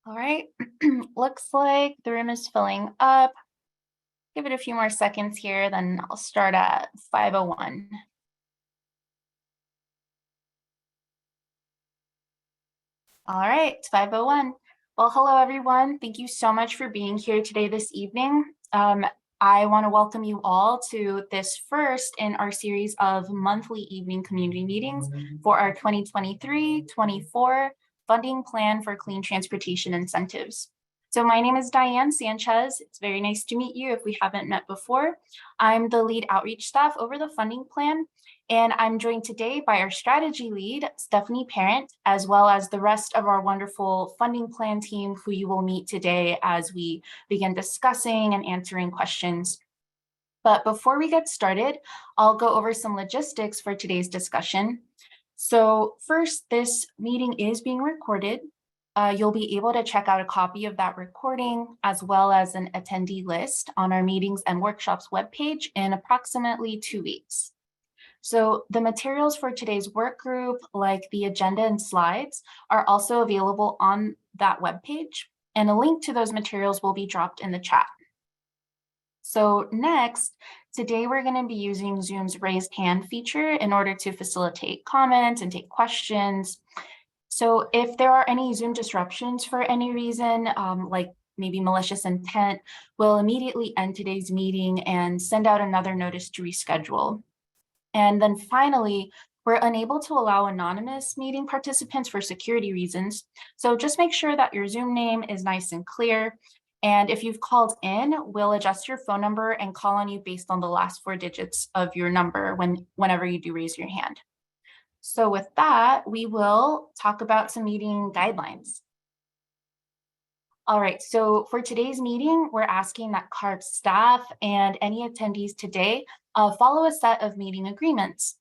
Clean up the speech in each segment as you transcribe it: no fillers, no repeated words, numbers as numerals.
All right, looks like the room is filling up. Give it a few more seconds here, then I'll start at 5:01. All right, it's 5:01. Well, hello everyone. Thank you so much for being here today this evening. I want to welcome you all to this first in our series of monthly evening community meetings for our 2023-24 funding plan for clean transportation incentives. So my name is Diane Sanchez. It's very nice to meet you if we haven't met before. I'm the lead outreach staff over the funding plan, and I'm joined today by our strategy lead, Stephanie Parent, as well as the rest of our wonderful funding plan team who you will meet today as we begin discussing and answering questions. But before we get started, I'll go over some logistics for today's discussion. So first, this meeting is being recorded. You'll be able to check out a copy of that recording as well as an attendee list on our meetings and workshops webpage in approximately 2 weeks. So the materials for today's work group, like the agenda and slides, are also available on that webpage, and a link to those materials will be dropped in the chat. So next, today we're going to be using Zoom's raised hand feature in order to facilitate comments and take questions. So if there are any Zoom disruptions for any reason, like maybe malicious intent, we'll immediately end today's meeting and send out another notice to reschedule. And then finally, we're unable to allow anonymous meeting participants for security reasons. So just make sure that your Zoom name is nice and clear. And if you've called in, we'll adjust your phone number and call on you based on the last 4 digits of your number whenever you do raise your hand. So with that, we will talk about some meeting guidelines. All right, so for today's meeting, we're asking that CARB staff and any attendees today follow a set of meeting agreements.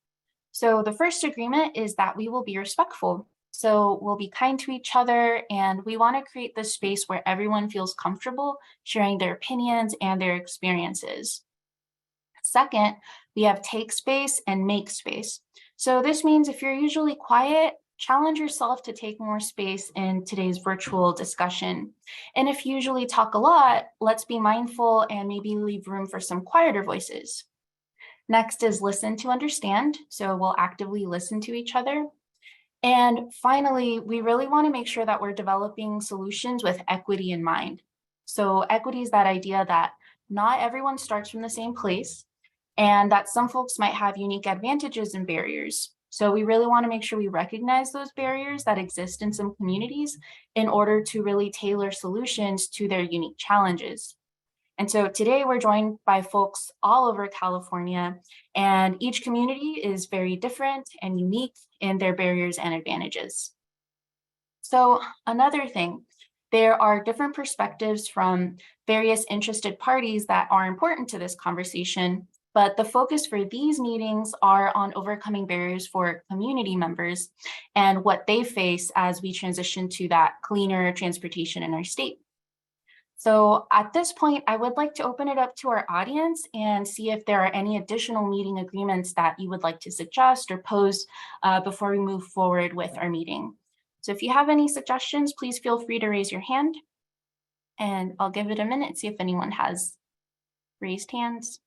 So the first agreement is that we will be respectful. So we'll be kind to each other, and we want to create this space where everyone feels comfortable sharing their opinions and their experiences. Second, we have take space and make space. So this means if you're usually quiet, challenge yourself to take more space in today's virtual discussion. And if you usually talk a lot, let's be mindful and maybe leave room for some quieter voices. Next is listen to understand. So we'll actively listen to each other. And finally, we really want to make sure that we're developing solutions with equity in mind. So equity is that idea that not everyone starts from the same place and that some folks might have unique advantages and barriers. So we really want to make sure we recognize those barriers that exist in some communities in order to really tailor solutions to their unique challenges. And so today we're joined by folks all over California, and each community is very different and unique in their barriers and advantages. So another thing, there are different perspectives from various interested parties that are important to this conversation, but the focus for these meetings are on overcoming barriers for community members and what they face as we transition to that cleaner transportation in our state. So at this point, I would like to open it up to our audience and see if there are any additional meeting agreements that you would like to suggest or pose before we move forward with our meeting. So if you have any suggestions, please feel free to raise your hand, and I'll give it a minute, see if anyone has raised hands.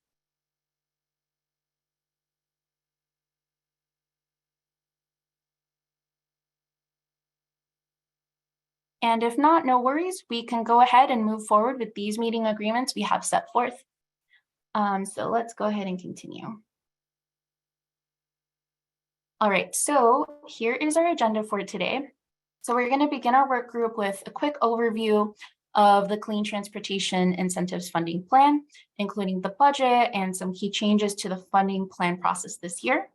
And if not, no worries, we can go ahead and move forward with these meeting agreements we have set forth. So let's go ahead and continue. All right, so here is our agenda for today. So we're going to begin our work group with a quick overview of the Clean Transportation Incentives Funding Plan, including the budget and some key changes to the funding plan process this year.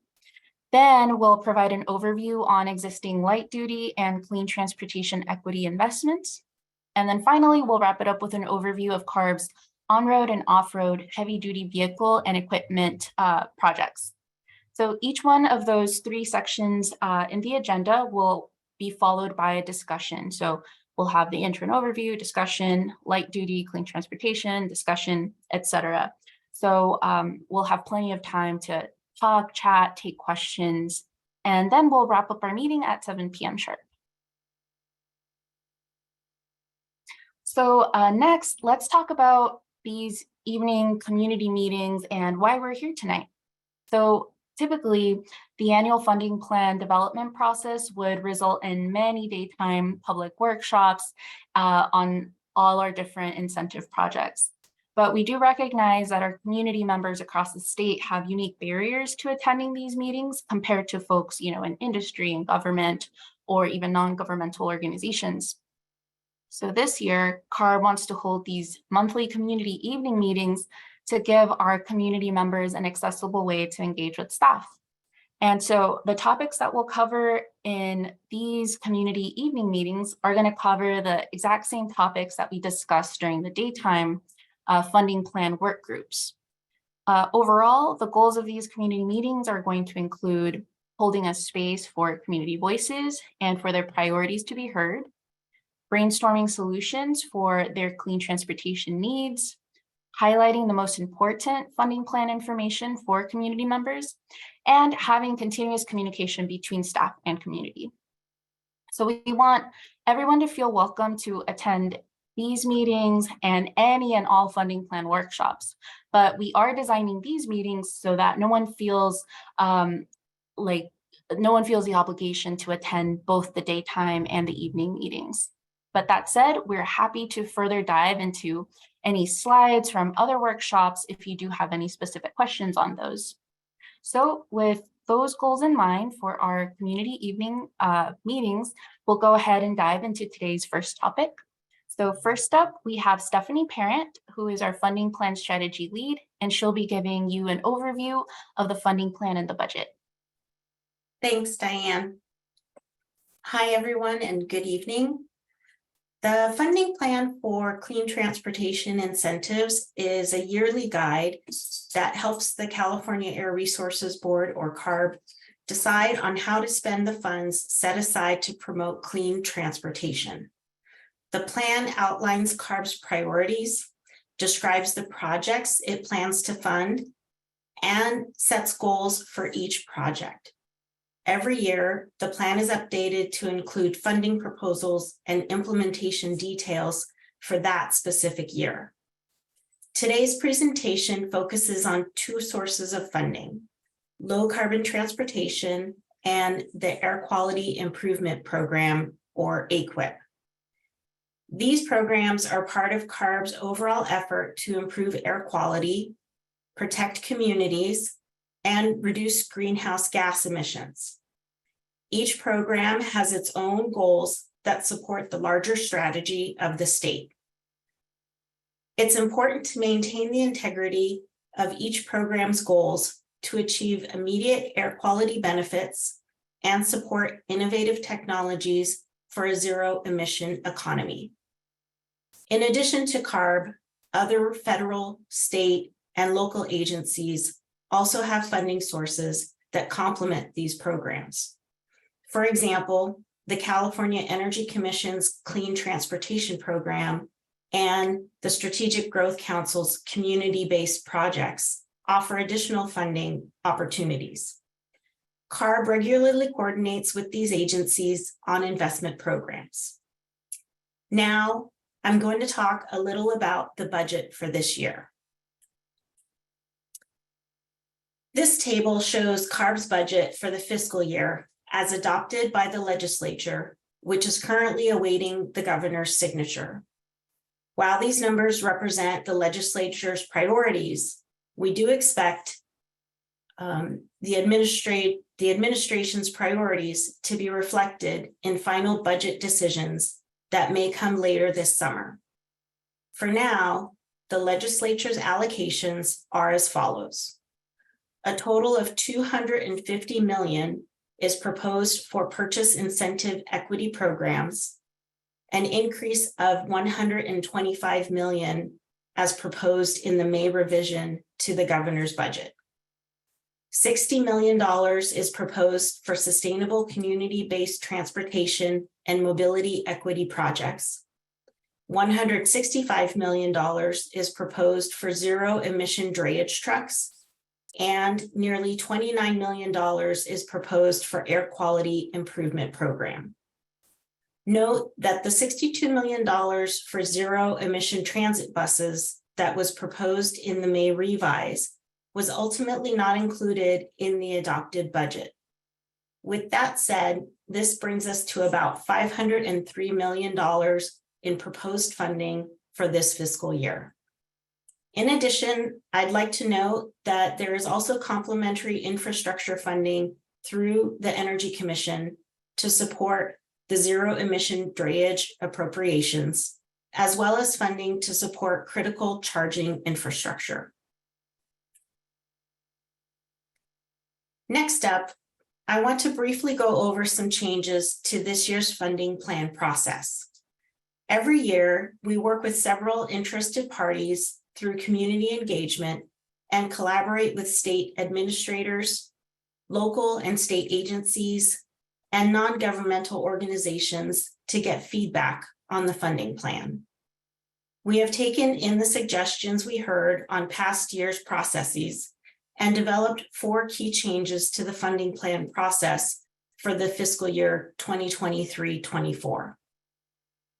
Then we'll provide an overview on existing light duty and clean transportation equity investments. And then finally, we'll wrap it up with an overview of CARB's on-road and off-road heavy-duty vehicle and equipment projects. So each one of those 3 sections in the agenda will be followed by a discussion. So we'll have the intro and overview, discussion, light duty, clean transportation, discussion, etc. So we'll have plenty of time to talk, chat, take questions, and then we'll wrap up our meeting at 7 p.m. sharp. So next, let's talk about these evening community meetings and why we're here tonight. So typically, the annual funding plan development process would result in many daytime public workshops on all our different incentive projects. But we do recognize that our community members across the state have unique barriers to attending these meetings compared to folks, in industry and government or even non-governmental organizations. So this year, CAR wants to hold these monthly community evening meetings to give our community members an accessible way to engage with staff. And so the topics that we'll cover in these community evening meetings are going to cover the exact same topics that we discussed during the daytime funding plan work groups. Overall, the goals of these community meetings are going to include holding a space for community voices and for their priorities to be heard, brainstorming solutions for their clean transportation needs, highlighting the most important funding plan information for community members, and having continuous communication between staff and community. So we want everyone to feel welcome to attend these meetings and any and all funding plan workshops. But we are designing these meetings so that no one feels the obligation to attend both the daytime and the evening meetings. But that said, we're happy to further dive into any slides from other workshops if you do have any specific questions on those. So with those goals in mind for our community evening meetings, we'll go ahead and dive into today's first topic. So first up, we have Stephanie Parent, who is our funding plan strategy lead, and she'll be giving you an overview of the funding plan and the budget. Thanks, Diane. Hi, everyone, and good evening. The funding plan for clean transportation incentives is a yearly guide that helps the California Air Resources Board, or CARB, decide on how to spend the funds set aside to promote clean transportation. The plan outlines CARB's priorities, describes the projects it plans to fund, and sets goals for each project. Every year, the plan is updated to include funding proposals and implementation details for that specific year. Today's presentation focuses on two sources of funding: low carbon transportation and the Air Quality Improvement Program, or AQIP. These programs are part of CARB's overall effort to improve air quality, protect communities, and reduce greenhouse gas emissions. Each program has its own goals that support the larger strategy of the state. It's important to maintain the integrity of each program's goals to achieve immediate air quality benefits and support innovative technologies for a zero-emission economy. In addition to CARB, other federal, state, and local agencies also have funding sources that complement these programs. For example, the California Energy Commission's Clean Transportation Program and the Strategic Growth Council's community-based projects offer additional funding opportunities. CARB regularly coordinates with these agencies on investment programs. Now, I'm going to talk a little about the budget for this year. This table shows CARB's budget for the fiscal year as adopted by the legislature, which is currently awaiting the governor's signature. While these numbers represent the legislature's priorities, we do expect the administration's priorities to be reflected in final budget decisions that may come later this summer. For now, the legislature's allocations are as follows. A total of $250 million is proposed for purchase incentive equity programs, an increase of $125 million as proposed in the May revision to the governor's budget. $60 million is proposed for sustainable community-based transportation and mobility equity projects. $165 million is proposed for zero-emission drayage trucks, and nearly $29 million is proposed for air quality improvement program. Note that the $62 million for zero emission transit buses that was proposed in the May revise was ultimately not included in the adopted budget. With that said, this brings us to about $503 million in proposed funding for this fiscal year. In addition, I'd like to note that there is also complementary infrastructure funding through the Energy Commission to support the zero emission drayage appropriations, as well as funding to support critical charging infrastructure. Next up, I want to briefly go over some changes to this year's funding plan process. Every year, we work with several interested parties through community engagement and collaborate with state administrators, local and state agencies, and non-governmental organizations to get feedback on the funding plan. We have taken in the suggestions we heard on past year's processes and developed 4 key changes to the funding plan process for the fiscal year 2023-24.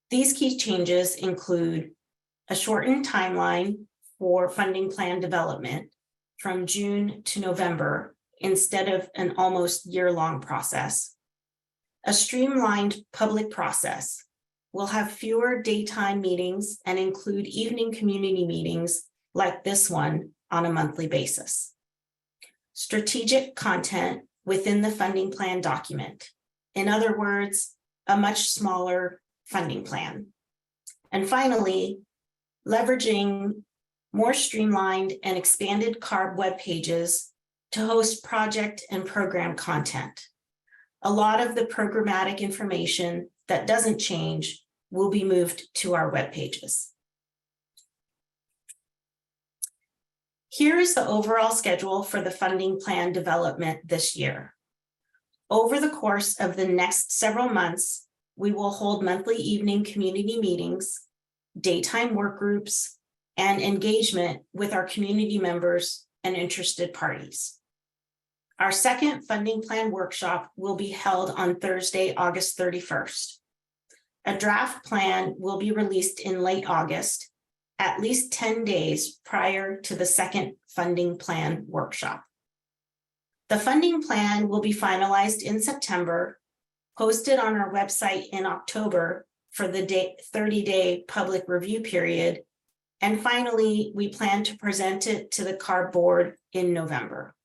These key changes include a shortened timeline for funding plan development from June to November instead of an almost year-long process. A streamlined public process. We'll have fewer daytime meetings and include evening community meetings like this one on a monthly basis. Strategic content within the funding plan document. In other words, a much smaller funding plan. And finally, leveraging more streamlined and expanded CARB web pages to host project and program content. A lot of the programmatic information that doesn't change will be moved to our web pages. Here is the overall schedule for the funding plan development this year. Over the course of the next several months, we will hold monthly evening community meetings, daytime work groups, and engagement with our community members and interested parties. Our second funding plan workshop will be held on Thursday, August 31st. A draft plan will be released in late August, at least 10 days prior to the second funding plan workshop. The funding plan will be finalized in September, posted on our website in October for the 30-day public review period, and finally, we plan to present it to the CARB board in November.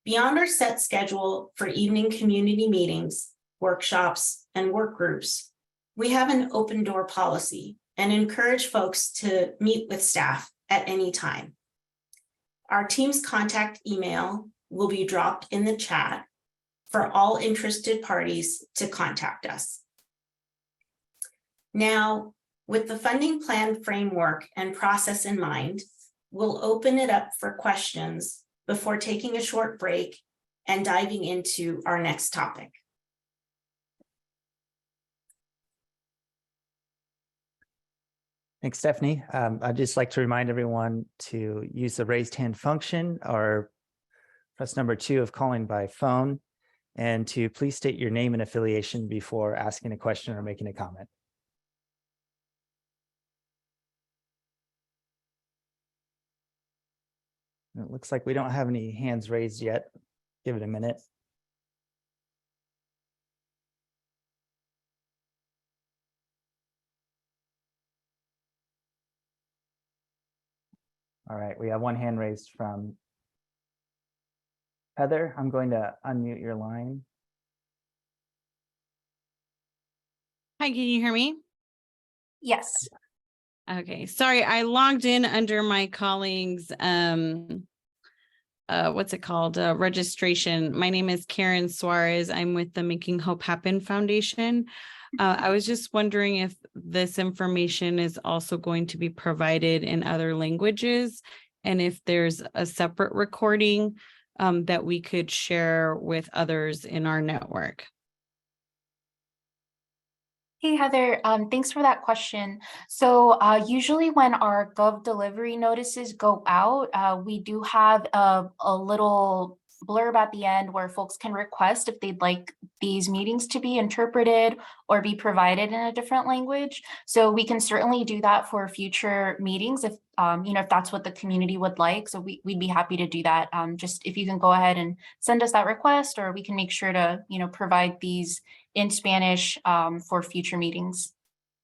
Beyond our set schedule for evening community meetings, workshops, and work groups, we have an open door policy and encourage folks to meet with staff at any time. Our team's contact email will be dropped in the chat for all interested parties to contact us. Now, with the funding plan framework and process in mind, we'll open it up for questions before taking a short break and diving into our next topic. Thanks, Stephanie. I'd just like to remind everyone to use the raised hand function or press number 2 of calling by phone, and to please state your name and affiliation before asking a question or making a comment. It looks like we don't have any hands raised yet. Give it a minute. All right, we have one hand raised from Heather. I'm going to unmute your line. Hi, can you hear me? Yes. Okay, sorry, I logged in under my colleague's what's it called? Registration. My name is Karen Suarez. I'm with the Making Hope Happen Foundation. I was just wondering if this information is also going to be provided in other languages, and if there's a separate recording that we could share with others in our network. Hey, Heather, thanks for that question. So usually when our Gov delivery notices go out, we do have a little blurb at the end where folks can request if they'd like these meetings to be interpreted or be provided in a different language. So we can certainly do that for future meetings if if that's what the community would like. So we'd be happy to do that. Just if you can go ahead and send us that request, or we can make sure to provide these in Spanish for future meetings.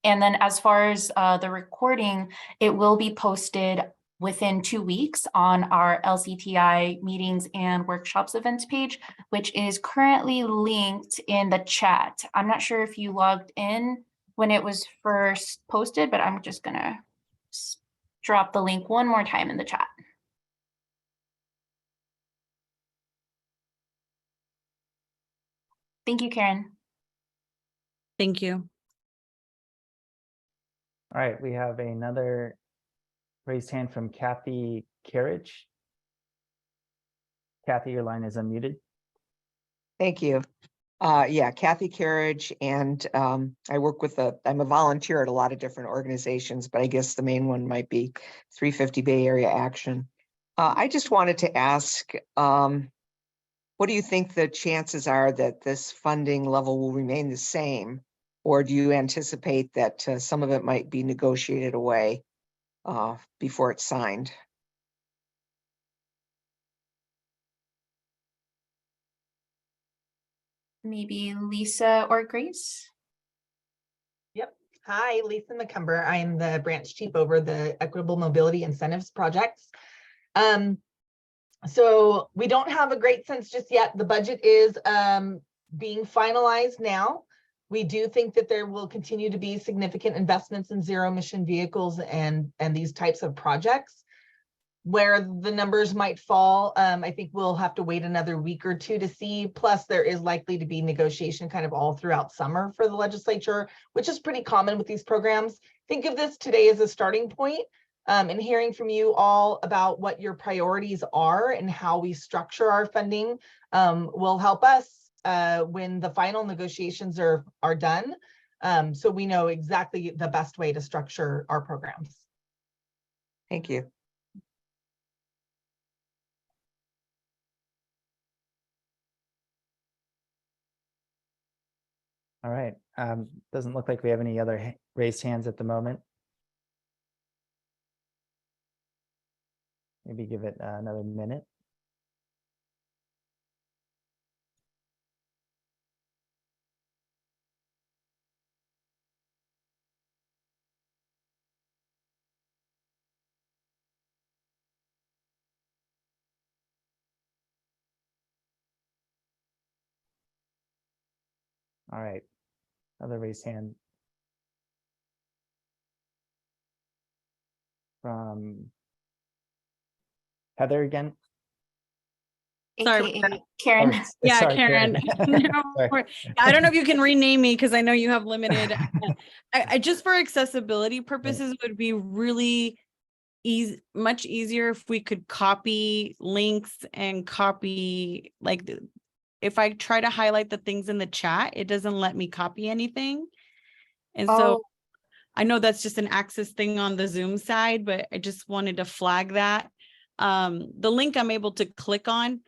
And then as far as the recording, it will be posted within 2 weeks on our LCTI meetings and workshops events page, which is currently linked in the chat. I'm not sure if you logged in when it was first posted, but I'm just gonna drop the link one more time in the chat. Thank you, Karen. Thank you. All right, we have another raised hand from Kathy Carriage. Kathy, your line is unmuted. Thank you. Yeah, Kathy Carriage, and I work with I'm a volunteer at a lot of different organizations, but I guess the main one might be 350 Bay Area Action. I just wanted to ask, what do you think the chances are that this funding level will remain the same? Or do you anticipate that some of it might be negotiated away before it's signed? Maybe Lisa or Grace? Yep. Hi, Lisa McCumber. I'm the branch chief over the Equitable Mobility Incentives projects. So we don't have a great sense just yet. The budget is being finalized now. We do think that there will continue to be significant investments in zero emission vehicles and these types of projects. Where the numbers might fall, I think we'll have to wait another week or two to see. Plus, there is likely to be negotiation kind of all throughout summer for the legislature, which is pretty common with these programs. Think of this today as a starting point, and hearing from you all about what your priorities are and how we structure our funding will help us when the final negotiations are done. So we know exactly the best way to structure our programs. Thank you. All right, doesn't look like we have any other raised hands at the moment. Maybe give it another minute. All right, another raised hand from Heather again. Sorry. AKA Karen. Oh, Yeah, sorry, Karen. No, Sorry. I don't know if you can rename me because I know you have limited. I just for accessibility purposes would be really easy, much easier if we could copy links and copy like if I try to highlight the things in the chat, it doesn't let me copy anything. And so I know that's just an access thing on the Zoom side, but I just wanted to flag that. The link I'm able to click on,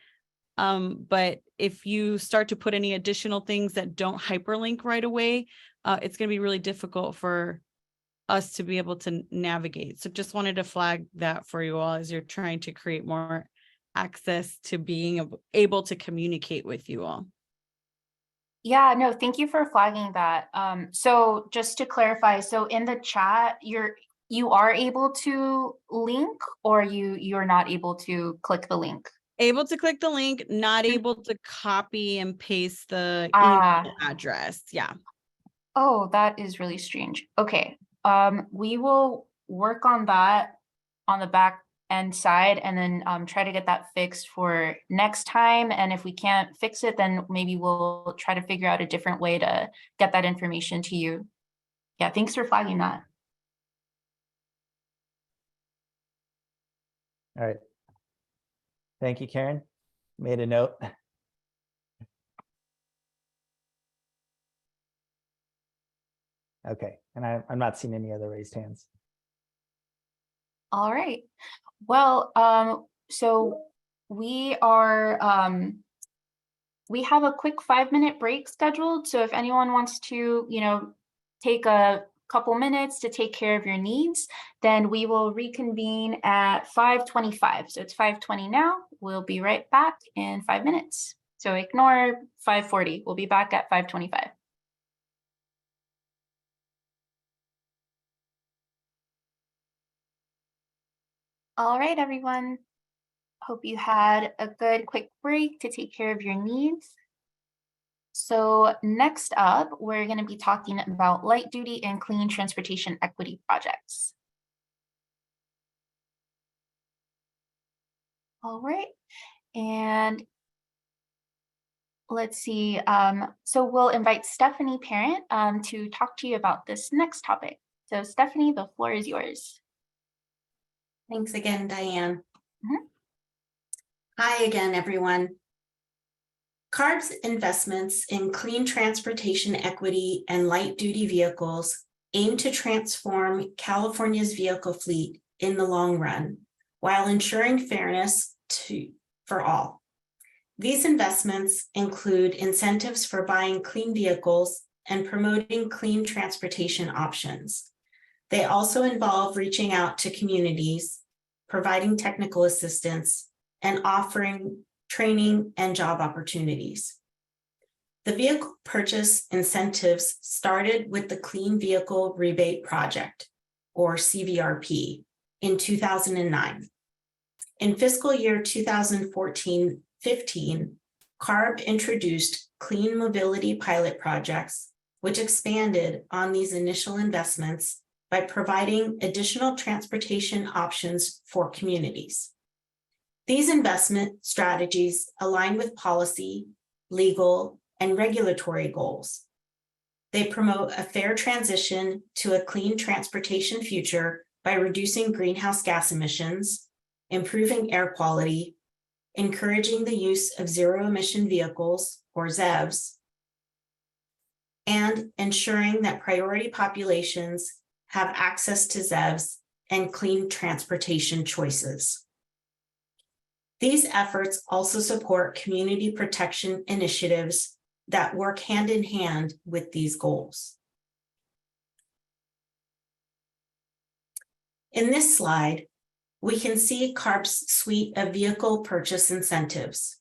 but if you start to put any additional things that don't hyperlink right away, it's going to be really difficult for us to be able to navigate. So just wanted to flag that for you all as you're trying to create more access to being able to communicate with you all. Yeah, no, thank you for flagging that. So just to clarify, so in the chat, you are able to link, or you're not able to click the link? Able to click the link, not able to copy and paste the email address. Yeah. Oh, that is really strange. Okay. We will work on that on the back end side, and then try to get that fixed for next time. And if we can't fix it, then maybe we'll try to figure out a different way to get that information to you. Yeah, thanks for flagging that. All right. Thank you, Karen. Made a note. Okay, and I'm not seeing any other raised hands. All right. Well, so we have a quick 5-minute break scheduled. So if anyone wants to, take a couple minutes to take care of your needs, then we will reconvene at 5:25. So it's 5:20 now. We'll be right back in 5 minutes. So ignore 5:40. We'll be back at 5:25. All right, everyone. Hope you had a good quick break to take care of your needs. So next up, we're going to be talking about light duty and clean transportation equity projects. All right, and let's see. So we'll invite Stephanie Parent to talk to you about this next topic. So Stephanie, the floor is yours. Thanks again, Diane. Mhm. Hi again, everyone. CARB's investments in clean transportation equity and light-duty vehicles aim to transform California's vehicle fleet in the long run, while ensuring fairness for all. These investments include incentives for buying clean vehicles and promoting clean transportation options. They also involve reaching out to communities, providing technical assistance, and offering training and job opportunities. The vehicle purchase incentives started with the Clean Vehicle Rebate Project, or CVRP, in 2009. In fiscal year 2014-15, CARB introduced clean mobility pilot projects, which expanded on these initial investments by providing additional transportation options for communities. These investment strategies align with policy, legal, and regulatory goals. They promote a fair transition to a clean transportation future by reducing greenhouse gas emissions, improving air quality, encouraging the use of zero-emission vehicles, or ZEVs, and ensuring that priority populations have access to ZEVs and clean transportation choices. These efforts also support community protection initiatives that work hand in hand with these goals. In this slide, we can see CARB's suite of vehicle purchase incentives.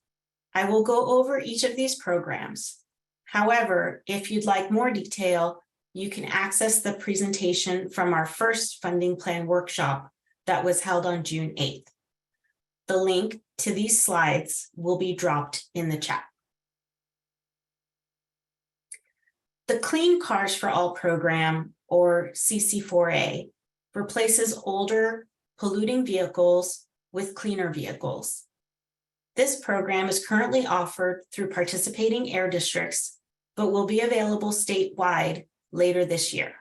I will go over each of these programs. However, if you'd like more detail, you can access the presentation from our first funding plan workshop that was held on June 8th. The link to these slides will be dropped in the chat. The Clean Cars for All program, or CC4A, replaces older, polluting vehicles with cleaner vehicles. This program is currently offered through participating air districts, but will be available statewide later this year.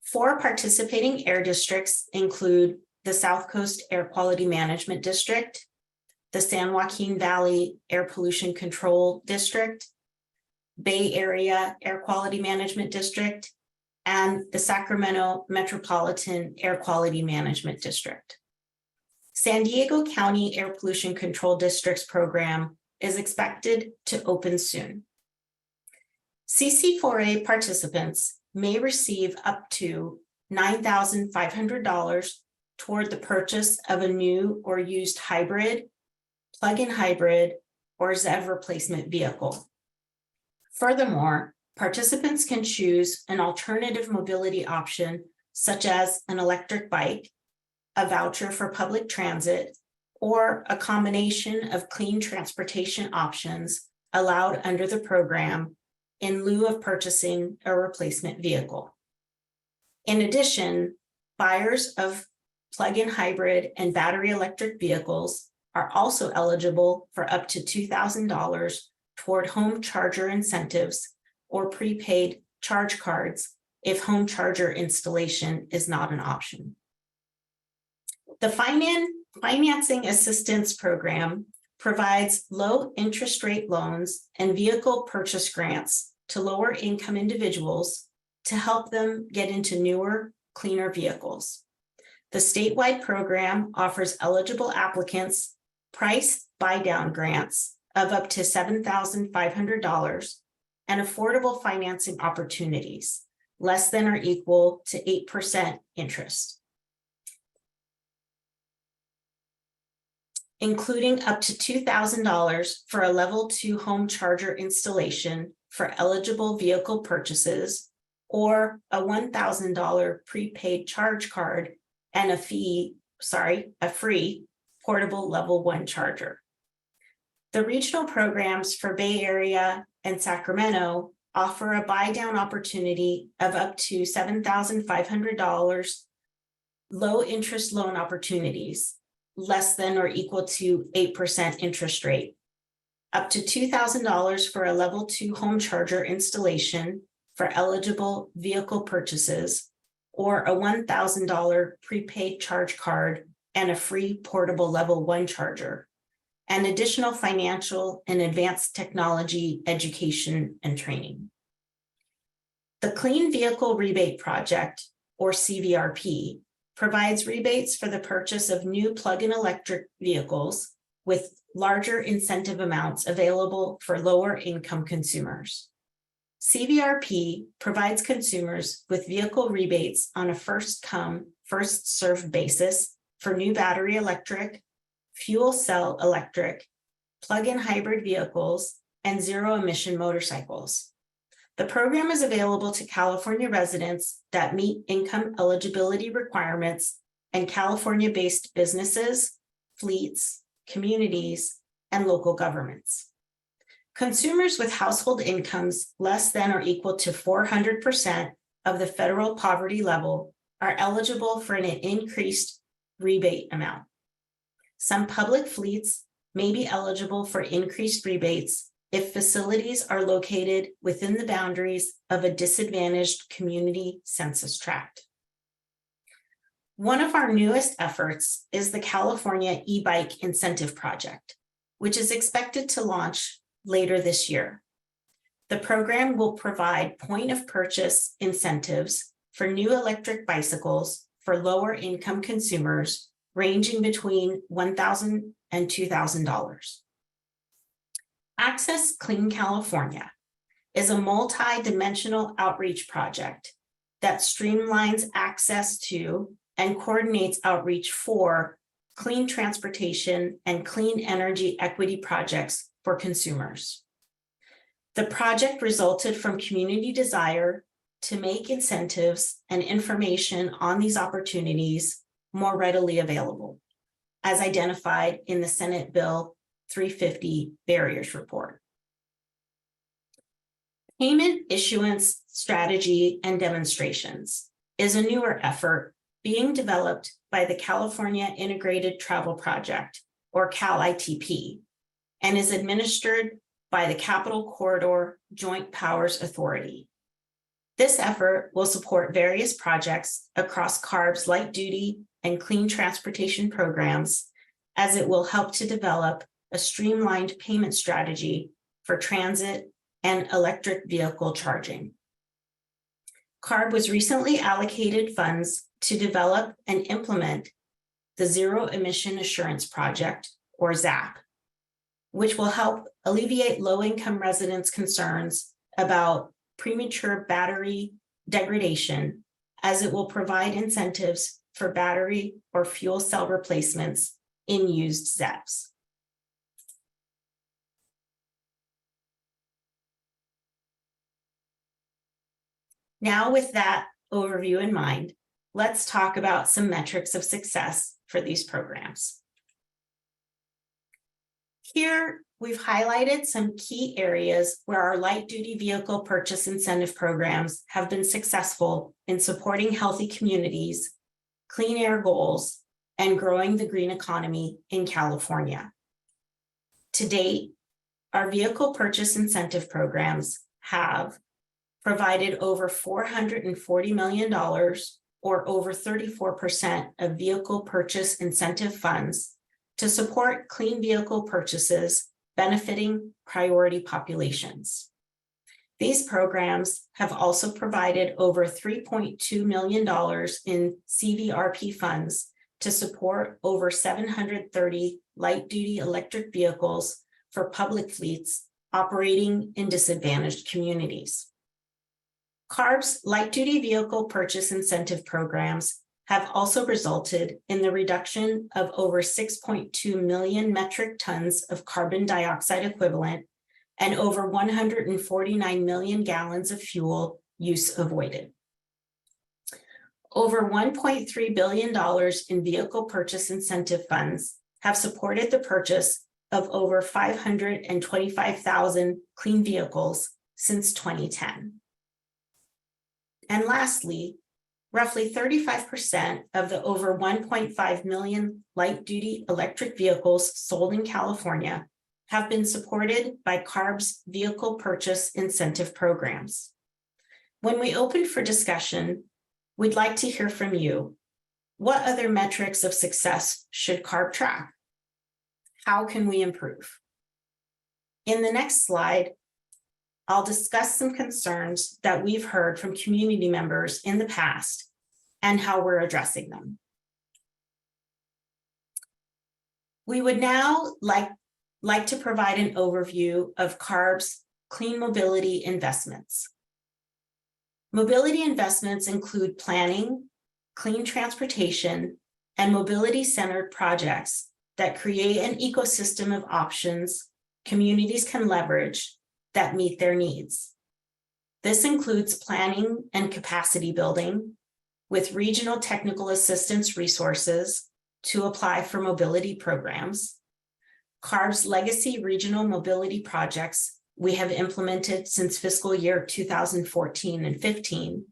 4 participating air districts include the South Coast Air Quality Management District, the San Joaquin Valley Air Pollution Control District, Bay Area Air Quality Management District, and the Sacramento Metropolitan Air Quality Management District. San Diego County Air Pollution Control District's program is expected to open soon. CC4A participants may receive up to $9,500 toward the purchase of a new or used hybrid, plug-in hybrid, or ZEV replacement vehicle. Furthermore, participants can choose an alternative mobility option, such as an electric bike, a voucher for public transit, or a combination of clean transportation options allowed under the program in lieu of purchasing a replacement vehicle. In addition, buyers of plug-in hybrid and battery electric vehicles are also eligible for up to $2,000 toward home charger incentives or prepaid charge cards if home charger installation is not an option. The Financing Assistance Program provides low interest rate loans and vehicle purchase grants to lower income individuals to help them get into newer, cleaner vehicles. The statewide program offers eligible applicants price buy-down grants of up to $7,500, and affordable financing opportunities, less than or equal to 8% interest, including up to $2,000 for a level 2 home charger installation for eligible vehicle purchases, or a $1,000 prepaid charge card and a free portable level 1 charger. The regional programs for Bay Area and Sacramento offer a buy down opportunity of up to $7,500, low interest loan opportunities, less than or equal to 8% interest rate, up to $2,000 for a level 2 home charger installation for eligible vehicle purchases, or a $1,000 prepaid charge card and a free portable level 1 charger, and additional financial and advanced technology education and training. The Clean Vehicle Rebate Project, or CVRP, provides rebates for the purchase of new plug-in electric vehicles with larger incentive amounts available for lower income consumers. CVRP provides consumers with vehicle rebates on a first come, first served basis for new battery electric, fuel cell electric, plug-in hybrid vehicles, and zero emission motorcycles. The program is available to California residents that meet income eligibility requirements and California-based businesses, fleets, communities, and local governments. Consumers with household incomes less than or equal to 400% of the federal poverty level are eligible for an increased rebate amount. Some public fleets may be eligible for increased rebates if facilities are located within the boundaries of a disadvantaged community census tract. One of our newest efforts is the California e-bike incentive project, which is expected to launch later this year. The program will provide point of purchase incentives for new electric bicycles for lower income consumers ranging between $1,000 and $2,000. Access Clean California is a multi-dimensional outreach project that streamlines access to and coordinates outreach for clean transportation and clean energy equity projects for consumers. The project resulted from community desire to make incentives and information on these opportunities more readily available, as identified in the Senate Bill 350 Barriers Report. Payment issuance strategy and demonstrations is a newer effort being developed by the California Integrated Travel Project, or CAL-ITP, and is administered by the Capital Corridor Joint Powers Authority. This effort will support various projects across CARB's light duty and clean transportation programs, as it will help to develop a streamlined payment strategy for transit and electric vehicle charging. CARB was recently allocated funds to develop and implement the Zero Emission Assurance Project, or ZAP, which will help alleviate low-income residents' concerns about premature battery degradation, as it will provide incentives for battery or fuel cell replacements in used ZEPs. Now, with that overview in mind, let's talk about some metrics of success for these programs. Here, we've highlighted some key areas where our light-duty vehicle purchase incentive programs have been successful in supporting healthy communities, clean air goals, and growing the green economy in California. To date, our vehicle purchase incentive programs have provided over $440 million, or over 34% of vehicle purchase incentive funds, to support clean vehicle purchases benefiting priority populations. These programs have also provided over $3.2 million in CVRP funds to support over 730 light-duty electric vehicles for public fleets operating in disadvantaged communities. CARB's light-duty vehicle purchase incentive programs have also resulted in the reduction of over 6.2 million metric tons of carbon dioxide equivalent and over 149 million gallons of fuel use avoided. Over $1.3 billion in vehicle purchase incentive funds have supported the purchase of over 525,000 clean vehicles since 2010. And lastly, roughly 35% of the over 1.5 million light-duty electric vehicles sold in California have been supported by CARB's vehicle purchase incentive programs. When we open for discussion, we'd like to hear from you. What other metrics of success should CARB track? How can we improve? In the next slide, I'll discuss some concerns that we've heard from community members in the past and how we're addressing them. We would now like to provide an overview of CARB's clean mobility investments. Mobility investments include planning, clean transportation, and mobility-centered projects that create an ecosystem of options communities can leverage that meet their needs. This includes planning and capacity building with regional technical assistance resources to apply for mobility programs, CARB's legacy regional mobility projects we have implemented since fiscal year 2014 and 15,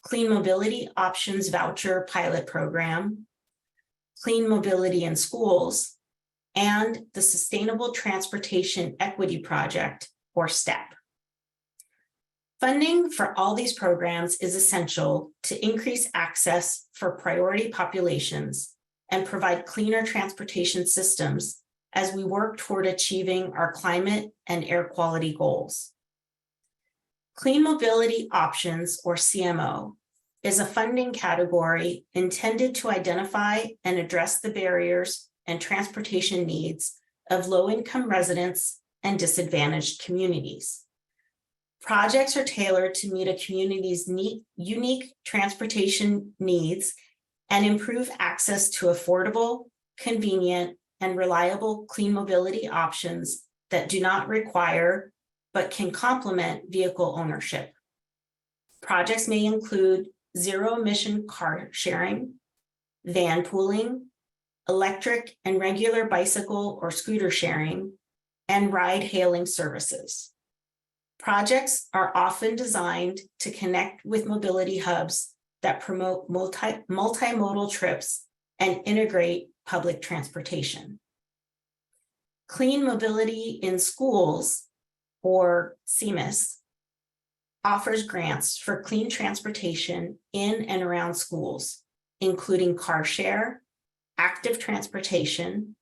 Clean Mobility Options Voucher Pilot Program, Clean Mobility in Schools, and the Sustainable Transportation Equity Project, or STEP. Funding for all these programs is essential to increase access for priority populations and provide cleaner transportation systems as we work toward achieving our climate and air quality goals. Clean Mobility Options, or CMO, is a funding category intended to identify and address the barriers and transportation needs of low-income residents and disadvantaged communities. Projects are tailored to meet a community's unique transportation needs and improve access to affordable, convenient, and reliable clean mobility options that do not require but can complement vehicle ownership. Projects may include zero-emission car sharing, van pooling, electric and regular bicycle or scooter sharing, and ride-hailing services. Projects are often designed to connect with mobility hubs that promote multimodal trips and integrate public transportation. Clean Mobility in Schools, or CMIS, offers grants for clean transportation in and around schools, including car share, active transportation,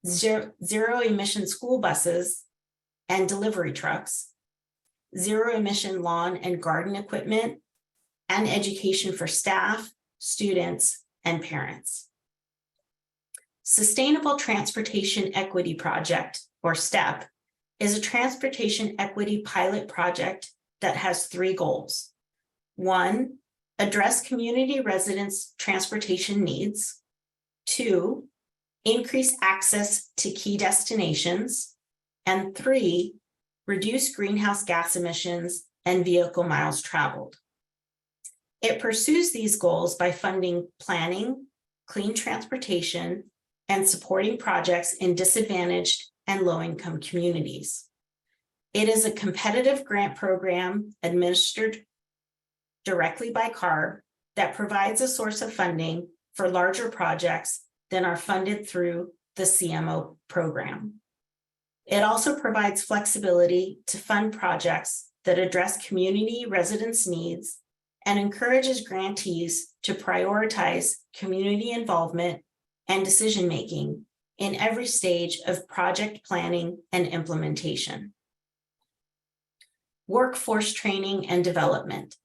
zero-emission school buses and delivery trucks, zero-emission lawn and garden equipment, and education for staff, students, and parents. Sustainable Transportation Equity Project, or STEP, is a transportation equity pilot project that has 3 goals. 1, address community residents' transportation needs. 2, increase access to key destinations. And 3, reduce greenhouse gas emissions and vehicle miles traveled. It pursues these goals by funding planning, clean transportation, and supporting projects in disadvantaged and low-income communities. It is a competitive grant program administered directly by CARB that provides a source of funding for larger projects than are funded through the CMO program. It also provides flexibility to fund projects that address community residents' needs and encourages grantees to prioritize community involvement and decision-making in every stage of project planning and implementation. Workforce training and development.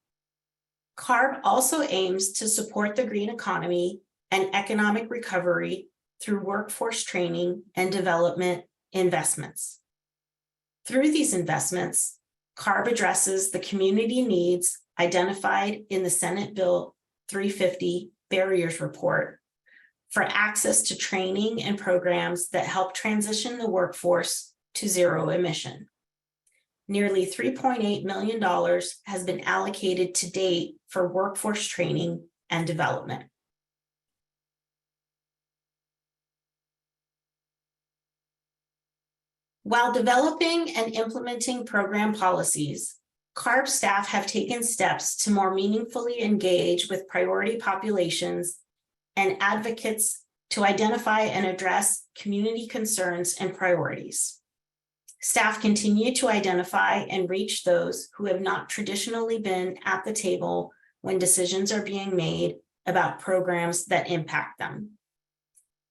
CARB also aims to support the green economy and economic recovery through workforce training and development investments. Through these investments, CARB addresses the community needs identified in the Senate Bill 350 Barriers Report for access to training and programs that help transition the workforce to zero emission. Nearly $3.8 million has been allocated to date for workforce training and development. While developing and implementing program policies, CARB staff have taken steps to more meaningfully engage with priority populations and advocates to identify and address community concerns and priorities. Staff continue to identify and reach those who have not traditionally been at the table when decisions are being made about programs that impact them.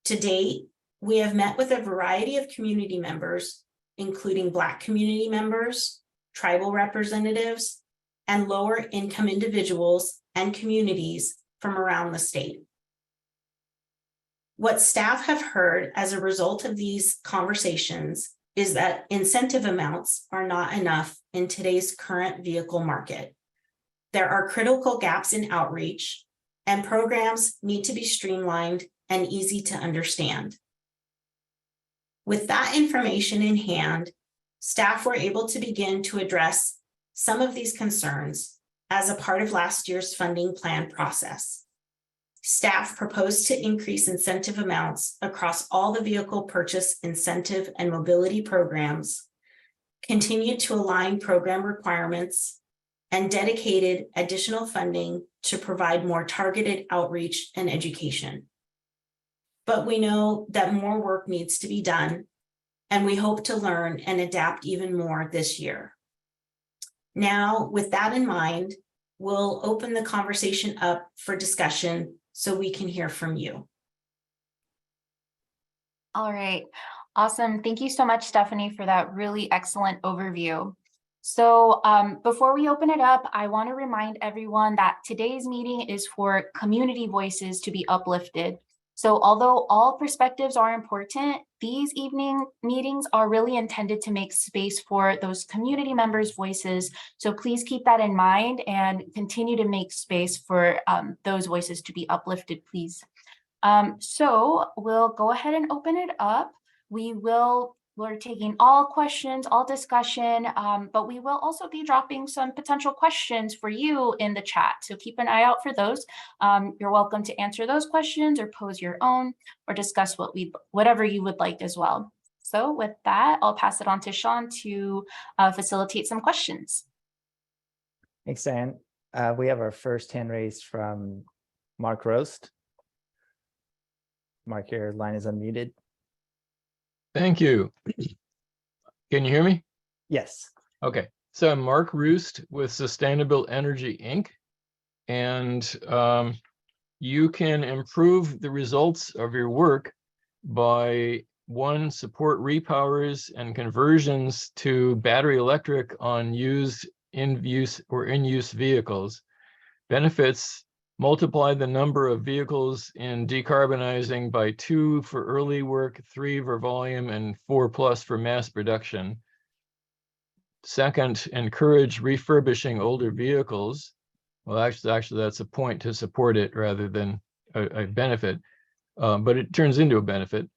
To date, we have met with a variety of community members, including Black community members, tribal representatives, and lower income individuals and communities from around the state. What staff have heard as a result of these conversations is that incentive amounts are not enough in today's current vehicle market. There are critical gaps in outreach, and programs need to be streamlined and easy to understand. With that information in hand, staff were able to begin to address some of these concerns as a part of last year's funding plan process. Staff proposed to increase incentive amounts across all the vehicle purchase incentive and mobility programs, continued to align program requirements, and dedicated additional funding to provide more targeted outreach and education. But we know that more work needs to be done, and we hope to learn and adapt even more this year. Now, with that in mind, we'll open the conversation up for discussion so we can hear from you. All right, awesome. Thank you so much, Stephanie, for that really excellent overview. So before we open it up, I want to remind everyone that today's meeting is for community voices to be uplifted. So although all perspectives are important, these evening meetings are really intended to make space for those community members' voices. So please keep that in mind and continue to make space for those voices to be uplifted, please. So we'll go ahead and open it up. We're taking all questions, all discussion, but we will also be dropping some potential questions for you in the chat. So keep an eye out for those. You're welcome to answer those questions or pose your own or discuss whatever you would like as well. So with that, I'll pass it on to Sean to facilitate some questions. Thanks, Diane. We have our first hand raised from Mark Roast. Mark, your line is unmuted. Thank you. Can you hear me? Yes. Okay. So I'm Mark Roost with Sustainable Energy, Inc. And you can improve the results of your work by, one, support repowers and conversions to battery electric on in-use vehicles. Benefits: multiply the number of vehicles in decarbonizing by 2 for early work, 3 for volume, and 4+ for mass production. Second, encourage refurbishing older vehicles. Well, actually, that's a point to support it rather than a benefit, but it turns into a benefit.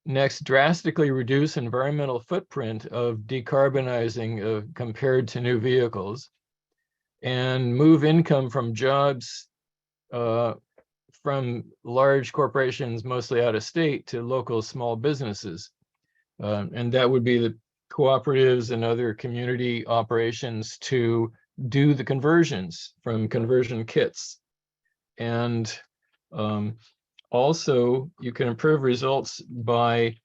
Next, drastically reduce environmental footprint of decarbonizing compared to new vehicles, and move income from jobs from large corporations, mostly out of state, to local small businesses. And that would be the cooperatives and other community operations to do the conversions from conversion kits. And also, you can improve results by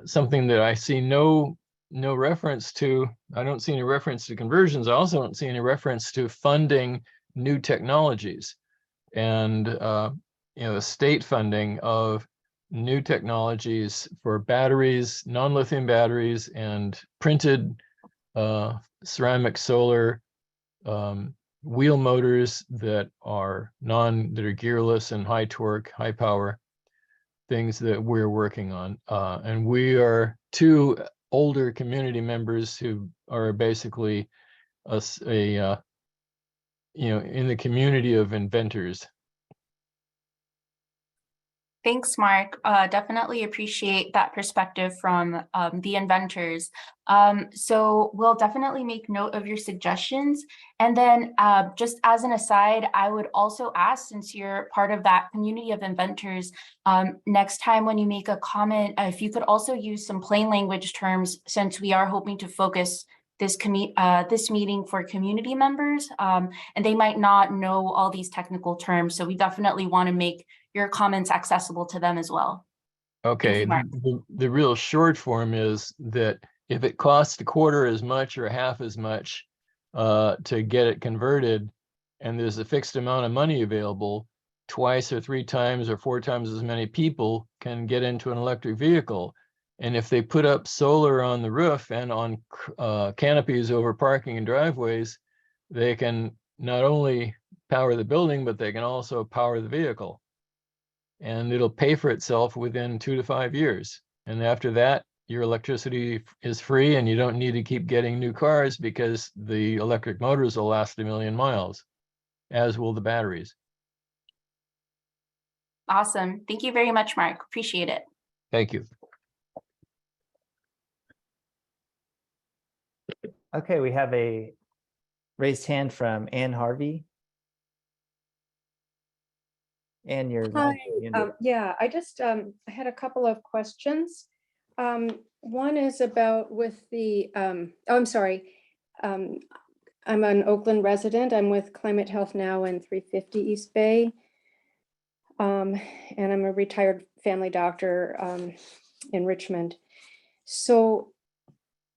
something that I see no reference to. I don't see any reference to conversions. I also don't see any reference to funding new technologies. And the state funding of new technologies for batteries, non-lithium batteries, and printed ceramic solar wheel motors that are gearless and high torque, high power, things that we're working on. And we are two older community members who are basically in the community of inventors. Thanks, Mark. Definitely appreciate that perspective from the inventors. So we'll definitely make note of your suggestions. And then just as an aside, I would also ask, since you're part of that community of inventors, next time when you make a comment, if you could also use some plain language terms, since we are hoping to focus this meeting for community members, and they might not know all these technical terms. So we definitely want to make your comments accessible to them as well. Okay, you, Mark. the real short form is that if it costs a quarter as much or half as much to get it converted, and there's a fixed amount of money available, twice or three times or four times as many people can get into an electric vehicle. And if they put up solar on the roof and on canopies over parking and driveways, they can not only power the building, but they can also power the vehicle. And it'll pay for itself within 2 to 5 years. And after that, your electricity is free and you don't need to keep getting new cars because the electric motors will last 1,000,000 miles, as will the batteries. Awesome. Thank you very much, Mark. Appreciate it. Thank you. Okay, we have a raised hand from Ann Harvey. And your Hi, yeah, I just I had a couple of questions. One is about with the, oh, I'm sorry. I'm an Oakland resident. I'm with Climate Health Now in 350 East Bay. And I'm a retired family doctor in Richmond. So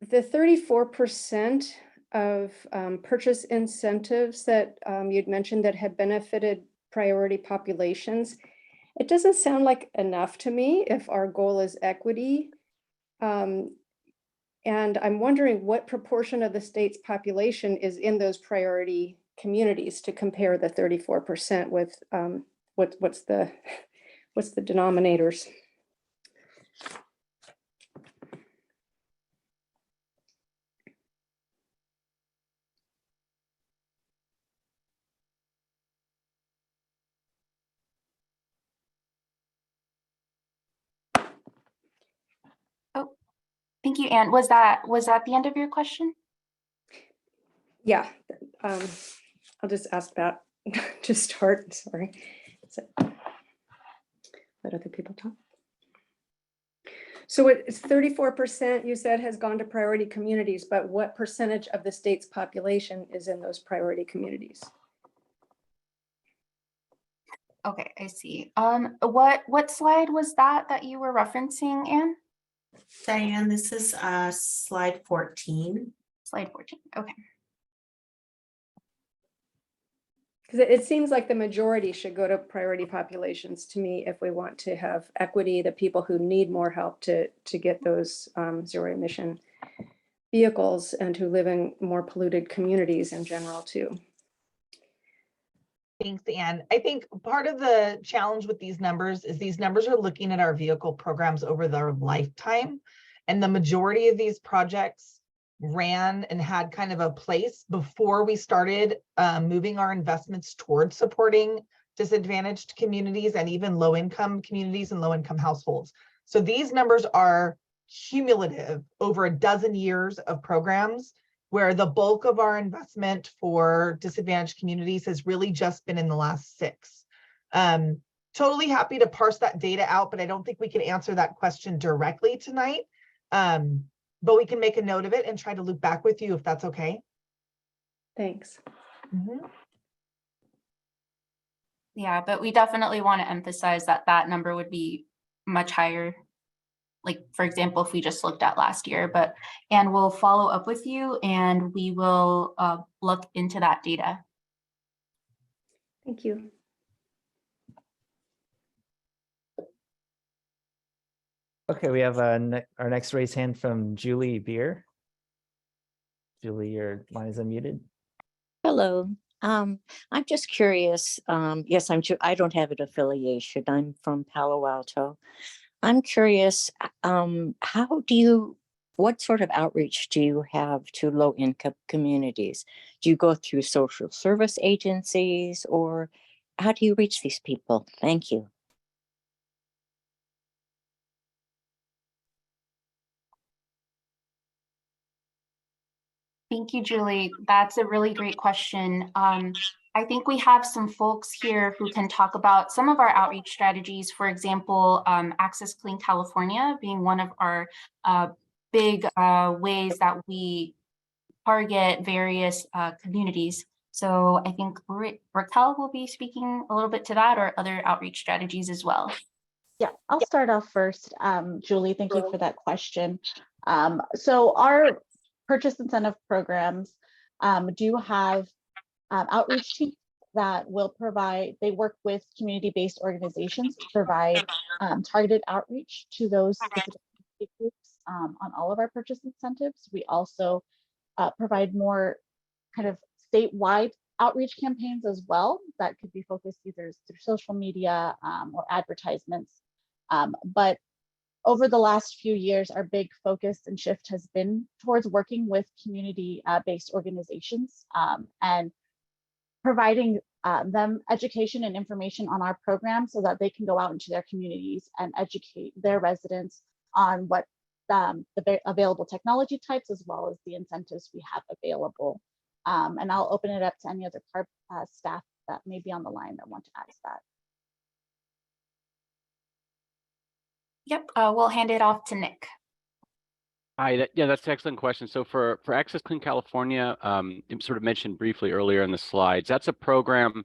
the 34% of purchase incentives that you'd mentioned that had benefited priority populations, it doesn't sound like enough to me if our goal is equity. And I'm wondering what proportion of the state's population is in those priority communities to compare the 34% with what's the denominators? Thank you, Anne. Was that the end of your question? Yeah, I'll just ask that to start. Sorry. Let other people talk. So it's 34% you said has gone to priority communities, but what percentage of the state's population is in those priority communities? Okay, I see. What slide was that you were referencing, Anne? Diane, this is slide 14. Slide 14. Okay. Because it seems like the majority should go to priority populations to me if we want to have equity, the people who need more help to get those zero emission vehicles and who live in more polluted communities in general too. Thanks, Anne. I think part of the challenge with these numbers is these numbers are looking at our vehicle programs over their lifetime. And the majority of these projects ran and had kind of a place before we started moving our investments towards supporting disadvantaged communities and even low-income communities and low-income households. So these numbers are cumulative over a dozen years of programs where the bulk of our investment for disadvantaged communities has really just been in the last 6. Totally happy to parse that data out, but I don't think we can answer that question directly tonight. But we can make a note of it and try to loop back with you if that's okay. Thanks. Mm-hmm. Yeah, but we definitely want to emphasize that number would be much higher. Like, for example, if we just looked at last year, and we'll follow up with you and we will look into that data. Thank you. Okay, we have our next raised hand from Julie Beer. Julie, your line is unmuted. Hello. I'm just curious. Yes, I don't have an affiliation. I'm from Palo Alto. I'm curious, what sort of outreach do you have to low income communities? Do you go through social service agencies, or how do you reach these people? Thank you. Thank you, Julie. That's a really great question. I think we have some folks here who can talk about some of our outreach strategies. For example, Access Clean California being one of our big ways that we target various communities. So I think Raquel will be speaking a little bit to that, or other outreach strategies as well. Yeah, I'll start off first. Julie, thank you for that question. So our purchase incentive programs do have outreach teams that will provide, they work with community-based organizations to provide targeted outreach to those specific groups on all of our purchase incentives. We also provide more kind of statewide outreach campaigns as well that could be focused either through social media or advertisements. But over the last few years, our big focus and shift has been towards working with community-based organizations and providing them education and information on our program so that they can go out into their communities and educate their residents on what the available technology types as well as the incentives we have available. And I'll open it up to any other staff that may be on the line that want to add to that. Yep, we'll hand it off to Nick. Hi, yeah, that's an excellent question. So for Access Clean California, it sort of mentioned briefly earlier in the slides, that's a program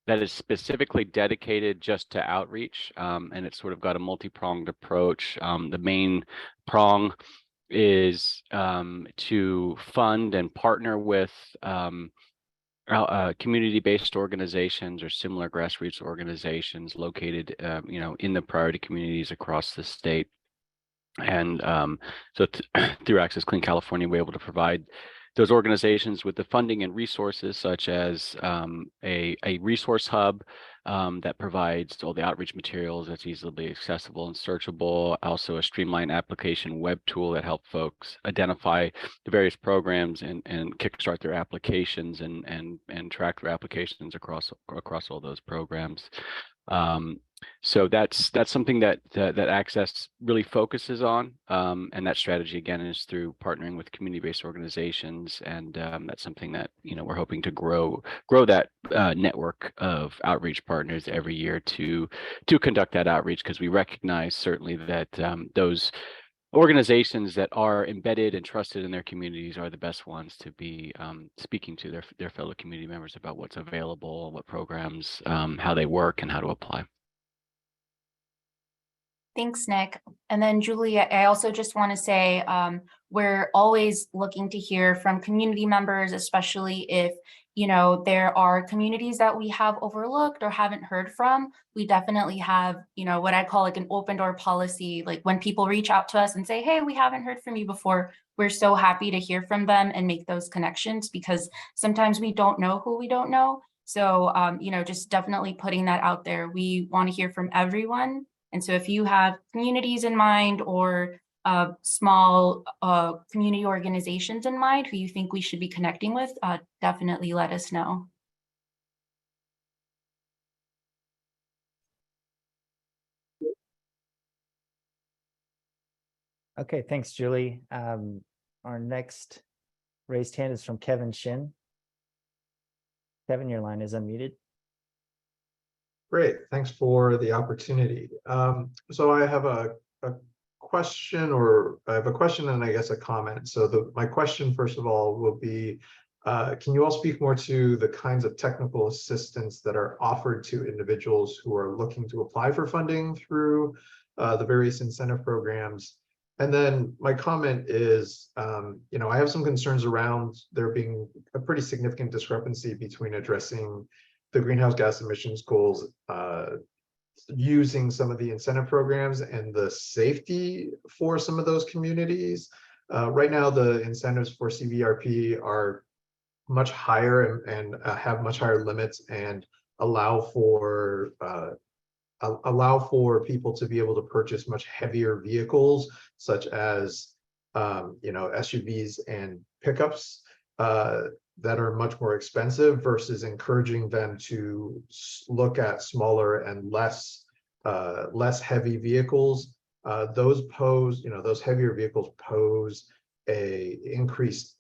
that is specifically dedicated just to outreach, and it's sort of got a multi-pronged approach. The main prong is to fund and partner with community-based organizations or similar grassroots organizations located, in the priority communities across the state. And so through Access Clean California, we're able to provide those organizations with the funding and resources, such as a resource hub that provides all the outreach materials that's easily accessible and searchable. Also a streamlined application web tool that help folks identify the various programs and kickstart their applications and track their applications across all those programs. So that's something that Access really focuses on, and that strategy again is through partnering with community-based organizations, and that's something that we're hoping to grow that network of outreach partners every year to conduct that outreach, because we recognize certainly that those organizations that are embedded and trusted in their communities are the best ones to be speaking to their fellow community members about what's available, what programs, how they work, and how to apply. Thanks, Nick. And then Julie, I also just want to say we're always looking to hear from community members, especially if there are communities that we have overlooked or haven't heard from. We definitely have, what I call like an open door policy. Like when people reach out to us and say, hey, we haven't heard from you before, we're so happy to hear from them and make those connections, because sometimes we don't know who we don't know. So, just definitely putting that out there. We want to hear from everyone. And so if you have communities in mind or small community organizations in mind who you think we should be connecting with, definitely let us know. Okay, thanks, Julie. Our next raised hand is from Kevin Shin. Kevin, your line is unmuted. Great, thanks for the opportunity. So I have a question, and I guess a comment. So my question, first of all, will be, can you all speak more to the kinds of technical assistance that are offered to individuals who are looking to apply for funding through the various incentive programs? And then my comment is, I have some concerns around there being a pretty significant discrepancy between addressing the greenhouse gas emissions goals using some of the incentive programs and the safety for some of those communities. Right now, the incentives for CVRP are much higher and have much higher limits and allow for people to be able to purchase much heavier vehicles, such as SUVs and pickups that are much more expensive, versus encouraging them to look at smaller and less heavy vehicles. Those heavier vehicles pose a increased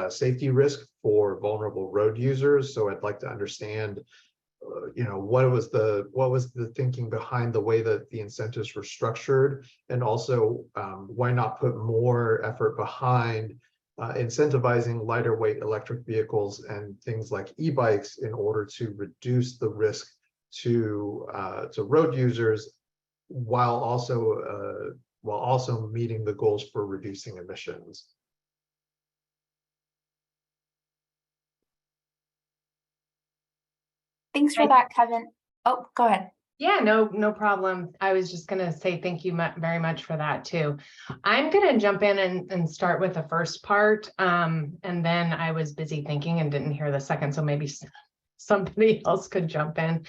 safety risk for vulnerable road users. So I'd like to understand what was the thinking behind the way that the incentives were structured, and also why not put more effort behind incentivizing lighter weight electric vehicles and things like e-bikes in order to reduce the risk to road users, while also meeting the goals for reducing emissions. Thanks for that, Kevin. Oh, go ahead. Yeah, no problem. I was just going to say thank you very much for that too. I'm going to jump in and start with the first part. And then I was busy thinking and didn't hear the second, so maybe somebody else could jump in.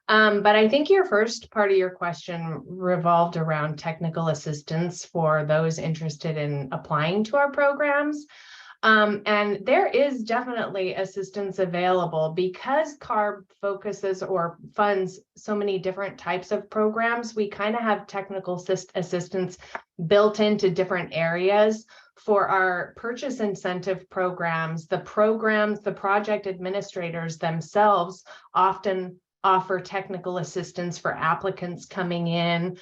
But I think your first part of your question revolved around technical assistance for those interested in applying to our programs. And there is definitely assistance available because CARB focuses or funds so many different types of programs. We kind of have technical assistance built into different areas. For our purchase incentive programs, the project administrators themselves often offer technical assistance for applicants coming in,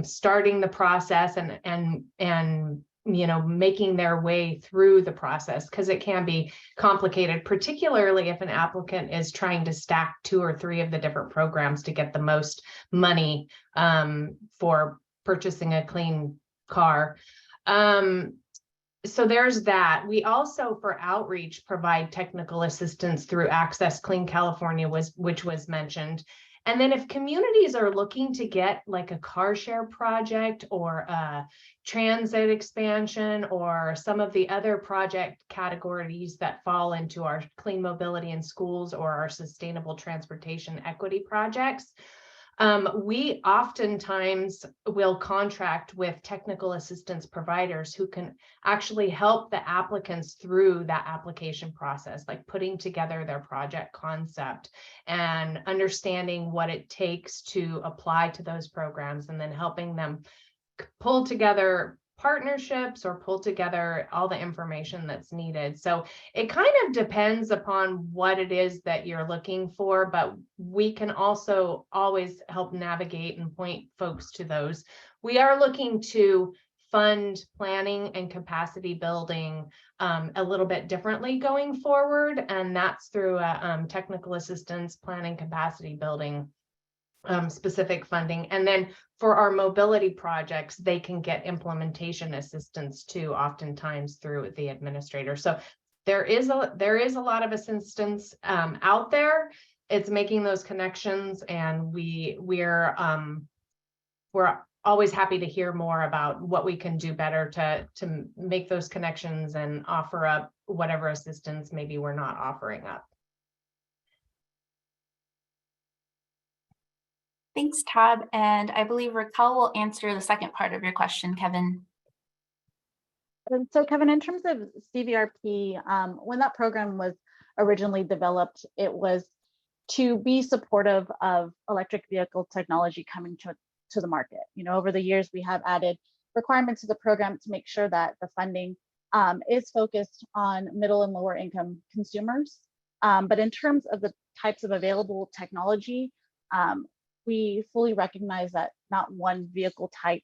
starting the process and making their way through the process, because it can be complicated, particularly if an applicant is trying to stack 2 or 3 of the different programs to get the most money for purchasing a clean car. So there's that. We also, for outreach, provide technical assistance through Access Clean California, which was mentioned. And then if communities are looking to get like a car share project or a transit expansion or some of the other project categories that fall into our clean mobility in schools or our sustainable transportation equity projects, we oftentimes will contract with technical assistance providers who can actually help the applicants through that application process, like putting together their project concept and understanding what it takes to apply to those programs, and then helping them pull together partnerships or pull together all the information that's needed. So it kind of depends upon what it is that you're looking for, but we can also always help navigate and point folks to those. We are looking to fund planning and capacity building a little bit differently going forward, and that's through a technical assistance, planning, capacity building specific funding. And then for our mobility projects, they can get implementation assistance too, oftentimes through the administrator. So there is a lot of assistance out there. It's making those connections, and we're always happy to hear more about what we can do better to make those connections and offer up whatever assistance maybe we're not offering up. Thanks, Tab. And I believe Raquel will answer the second part of your question, Kevin. So Kevin, in terms of CVRP, when that program was originally developed, it was to be supportive of electric vehicle technology coming to the market. Over the years, we have added requirements to the program to make sure that the funding is focused on middle and lower income consumers. But in terms of the types of available technology, we fully recognize that not one vehicle type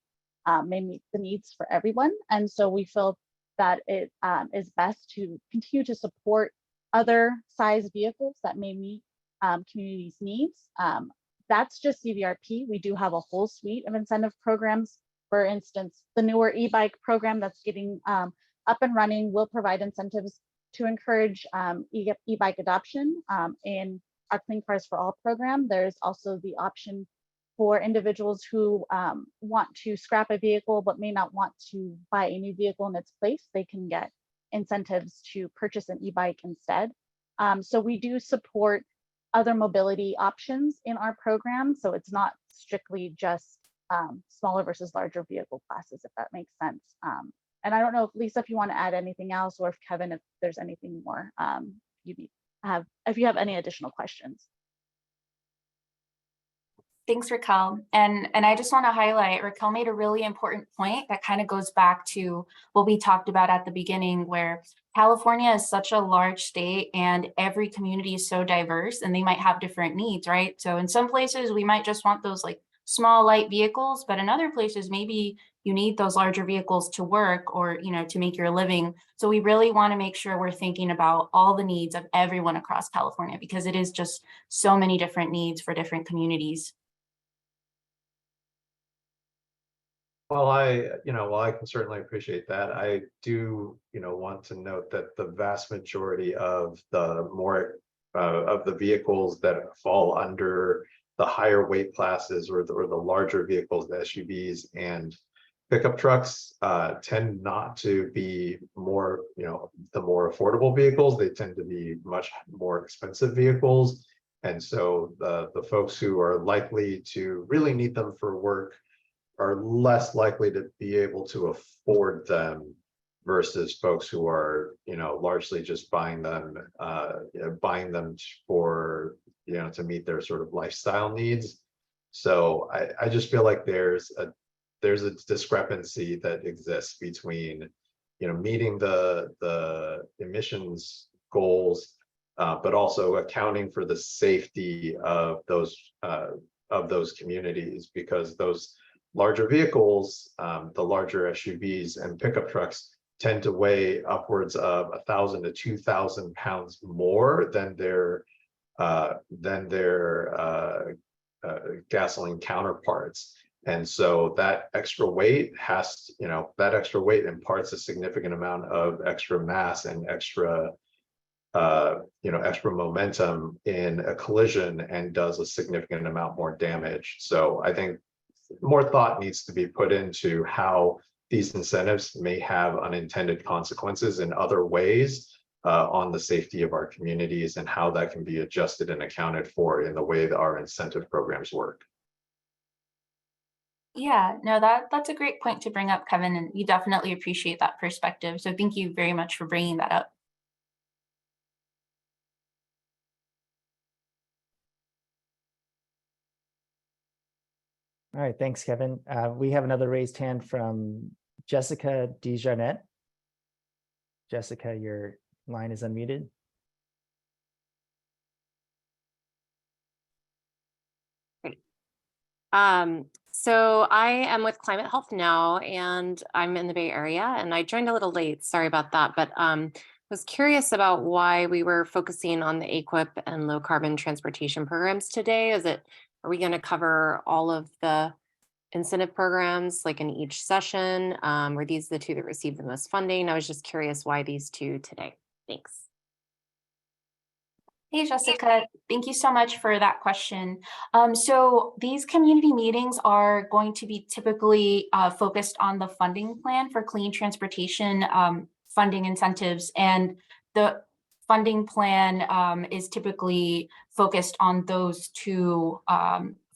may meet the needs for everyone. And so we feel that it is best to continue to support other size vehicles that may meet communities' needs. That's just CVRP. We do have a whole suite of incentive programs. For instance, the newer e-bike program that's getting up and running will provide incentives to encourage e-bike adoption in our Clean Cars for All program. There's also the option for individuals who want to scrap a vehicle but may not want to buy a new vehicle in its place. They can get incentives to purchase an e-bike instead. So we do support other mobility options in our program. So it's not strictly just smaller versus larger vehicle classes, if that makes sense. And I don't know if Lisa, if you want to add anything else, or if Kevin, if there's anything more if you have any additional questions. Thanks, Raquel. And I just want to highlight, Raquel made a really important point that kind of goes back to what we talked about at the beginning, where California is such a large state and every community is so diverse and they might have different needs, right? So in some places we might just want those like small light vehicles, but in other places maybe you need those larger vehicles to work or, you know, to make your living. So we really want to make sure we're thinking about all the needs of everyone across California, because it is just so many different needs for different communities. Well, I can certainly appreciate that. I do, want to note that the vast majority of the vehicles that fall under the higher weight classes or the larger vehicles, the SUVs and pickup trucks, tend not to be more, the more affordable vehicles. They tend to be much more expensive vehicles. And so the folks who are likely to really need them for work are less likely to be able to afford them versus folks who are, largely just buying them for, to meet their sort of lifestyle needs. So I just feel like there's a discrepancy that exists between, meeting the emissions goals, but also accounting for the safety of those communities, because those larger vehicles, the larger SUVs and pickup trucks, tend to weigh upwards of 1,000 to 2,000 pounds more than their gasoline counterparts. And so that extra weight imparts a significant amount of extra mass and extra momentum in a collision and does a significant amount more damage. So I think more thought needs to be put into how these incentives may have unintended consequences in other ways on the safety of our communities, and how that can be adjusted and accounted for in the way that our incentive programs work. Yeah, no, that's a great point to bring up, Kevin, and we definitely appreciate that perspective. So thank you very much for bringing that up. All right, thanks, Kevin. We have another raised hand from Jessica Desjarnet. Jessica, your line is unmuted. Great. So I am with Climate Health Now, and I'm in the Bay Area, and I joined a little late. Sorry about that, but was curious about why we were focusing on the AQIP and low carbon transportation programs today. Are we going to cover all of the incentive programs like in each session? Were these the two that received the most funding? I was just curious why these two today. Thanks. Hey, Jessica, thank you so much for that question. So these community meetings are going to be typically focused on the funding plan for clean transportation funding incentives, and the funding plan is typically focused on those two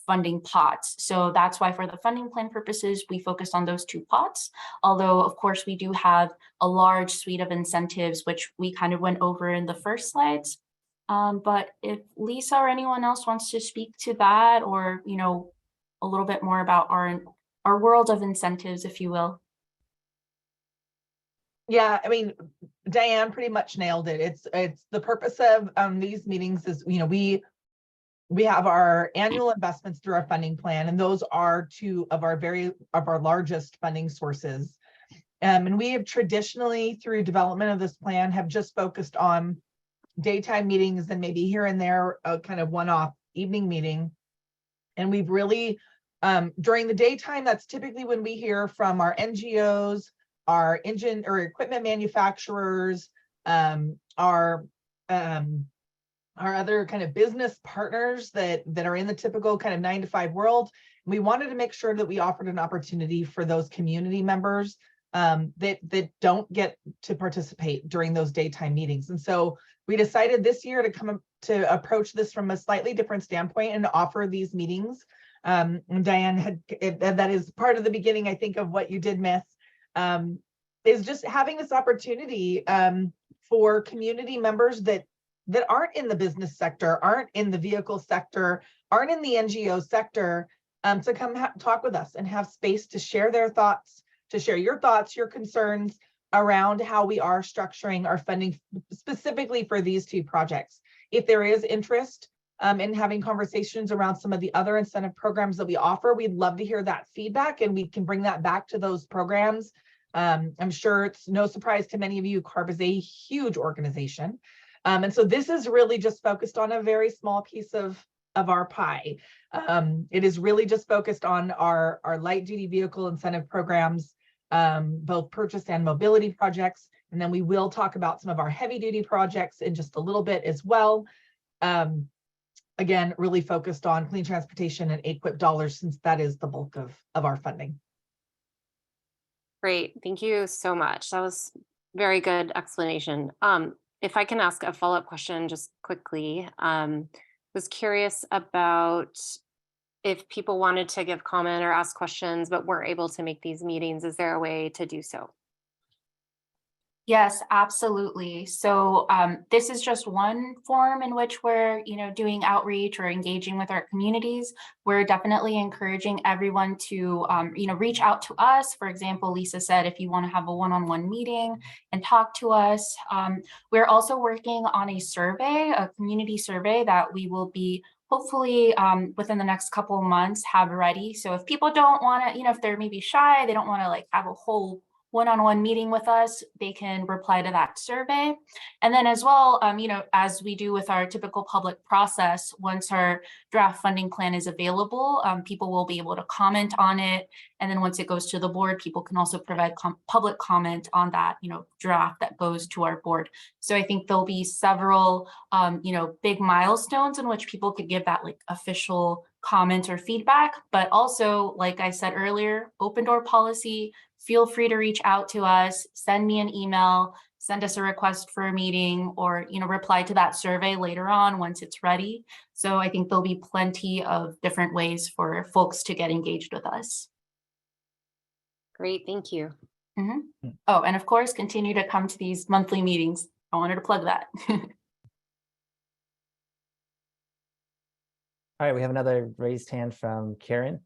funding pots. So that's why for the funding plan purposes, we focus on those two pots. Although, of course, we do have a large suite of incentives, which we kind of went over in the first slides. But if Lisa or anyone else wants to speak to that, or, a little bit more about our world of incentives, if you will. Yeah, I mean, Diane pretty much nailed it. It's the purpose of these meetings is, we have our annual investments through our funding plan, and those are two of our largest funding sources. And we have traditionally, through development of this plan, have just focused on daytime meetings and maybe here and there a kind of one-off evening meeting. And we've really, during the daytime, that's typically when we hear from our NGOs, our engine or equipment manufacturers, our other kind of business partners that are in the typical kind of 9 to 5 world. We wanted to make sure that we offered an opportunity for those community members that don't get to participate during those daytime meetings. And so we decided this year to approach this from a slightly different standpoint and offer these meetings. And Diane that is part of the beginning, I think, of what you did miss, is just having this opportunity for community members that aren't in the business sector, aren't in the vehicle sector, aren't in the NGO sector, to come talk with us and have space to share their thoughts, to share your thoughts, your concerns around how we are structuring our funding specifically for these two projects. If there is interest in having conversations around some of the other incentive programs that we offer, we'd love to hear that feedback and we can bring that back to those programs. I'm sure it's no surprise to many of you, CARB is a huge organization. And so this is really just focused on a very small piece of our pie. It is really just focused on our light duty vehicle incentive programs, both purchase and mobility projects. And then we will talk about some of our heavy duty projects in just a little bit as well. Again, really focused on clean transportation and AQIP dollars, since that is the bulk of our funding. Great, thank you so much. That was very good explanation. If I can ask a follow-up question just quickly, was curious about if people wanted to give comment or ask questions but weren't able to make these meetings, is there a way to do so? Yes, absolutely. So this is just one form in which we're, doing outreach or engaging with our communities. We're definitely encouraging everyone to, reach out to us. For example, Lisa said, if you want to have a one-on-one meeting and talk to us. We're also working on a survey, a community survey that we will be hopefully within the next couple of months have ready. So if people don't want to, if they're maybe shy, they don't want to have a whole one-on-one meeting with us, they can reply to that survey. And then as well, as we do with our typical public process, once our draft funding plan is available, people will be able to comment on it. And then once it goes to the board, people can also provide public comment on that, draft that goes to our board. So I think there'll be several, big milestones in which people could give that official comment or feedback, but also, like I said earlier, open door policy. Feel free to reach out to us, send me an email, send us a request for a meeting, or reply to that survey later on once it's ready. So I think there'll be plenty of different ways for folks to get engaged with us. Great, thank you. Mm-hmm. Oh, and of course, continue to come to these monthly meetings. I wanted to plug that. All right, we have another raised hand from Karen.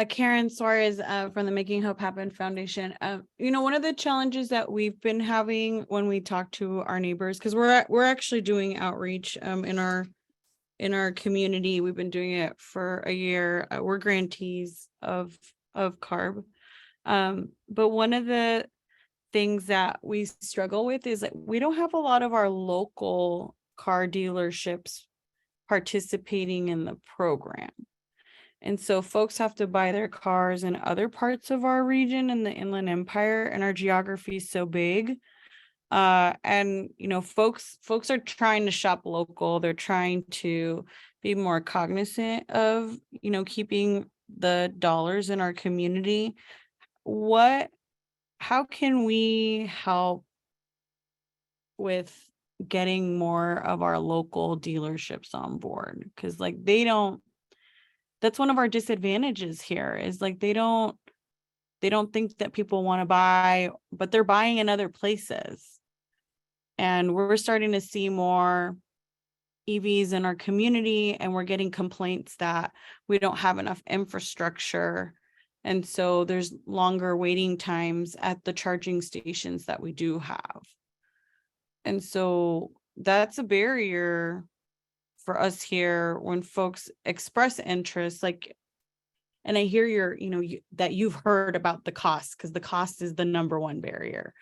Karen Suarez from the Making Hope Happen Foundation. One of the challenges that we've been having when we talk to our neighbors, because we're actually doing outreach in our community. We've been doing it for a year. We're grantees of CARB. But one of the things that we struggle with is that we don't have a lot of our local car dealerships participating in the program. And so folks have to buy their cars in other parts of our region in the Inland Empire, and our geography is so big. And folks are trying to shop local. They're trying to be more cognizant of, keeping the dollars in our community. How can we help with getting more of our local dealerships on board? Because that's one of our disadvantages here, is they don't think that people want to buy, but they're buying in other places. And we're starting to see more EVs in our community, and we're getting complaints that we don't have enough infrastructure. And so there's longer waiting times at the charging stations that we do have. And so that's a barrier for us here when folks express interest, and I hear that you've heard about the cost, because the cost is the number one barrier.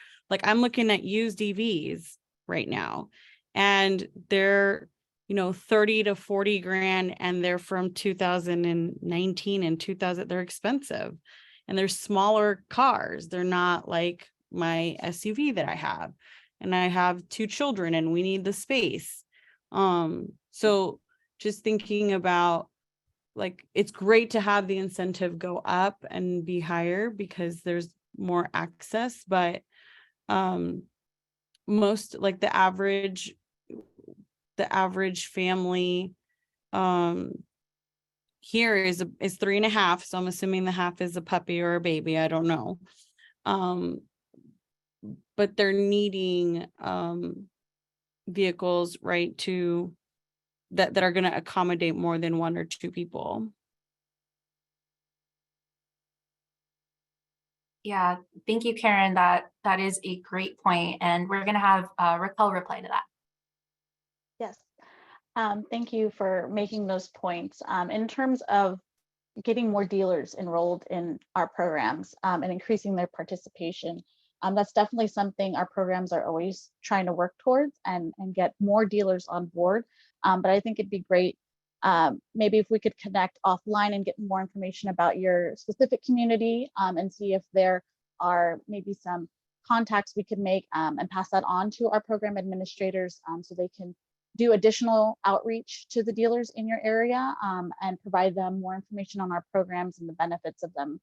I'm looking at used EVs right now, and they're 30 to 40 grand, and they're from 2019 and 2000. They're expensive, and they're smaller cars. They're not like my SUV that I have, and I have 2 children, and we need the space. So just thinking about like, it's great to have the incentive go up and be higher because there's more access, but most, like, the average family here is 3.5, so I'm assuming the half is a puppy or a baby, I don't know. But they're needing vehicles, right, to that are going to accommodate more than 1 or 2 people. Yeah, thank you, Karen. That is a great point, and we're gonna have Raquel reply to that. Yes. Thank you for making those points. In terms of getting more dealers enrolled in our programs and increasing their participation, that's definitely something our programs are always trying to work towards and get more dealers on board. But I think it'd be great maybe if we could connect offline and get more information about your specific community and see if there are maybe some contacts we could make and pass that on to our program administrators so they can do additional outreach to the dealers in your area and provide them more information on our programs and the benefits of them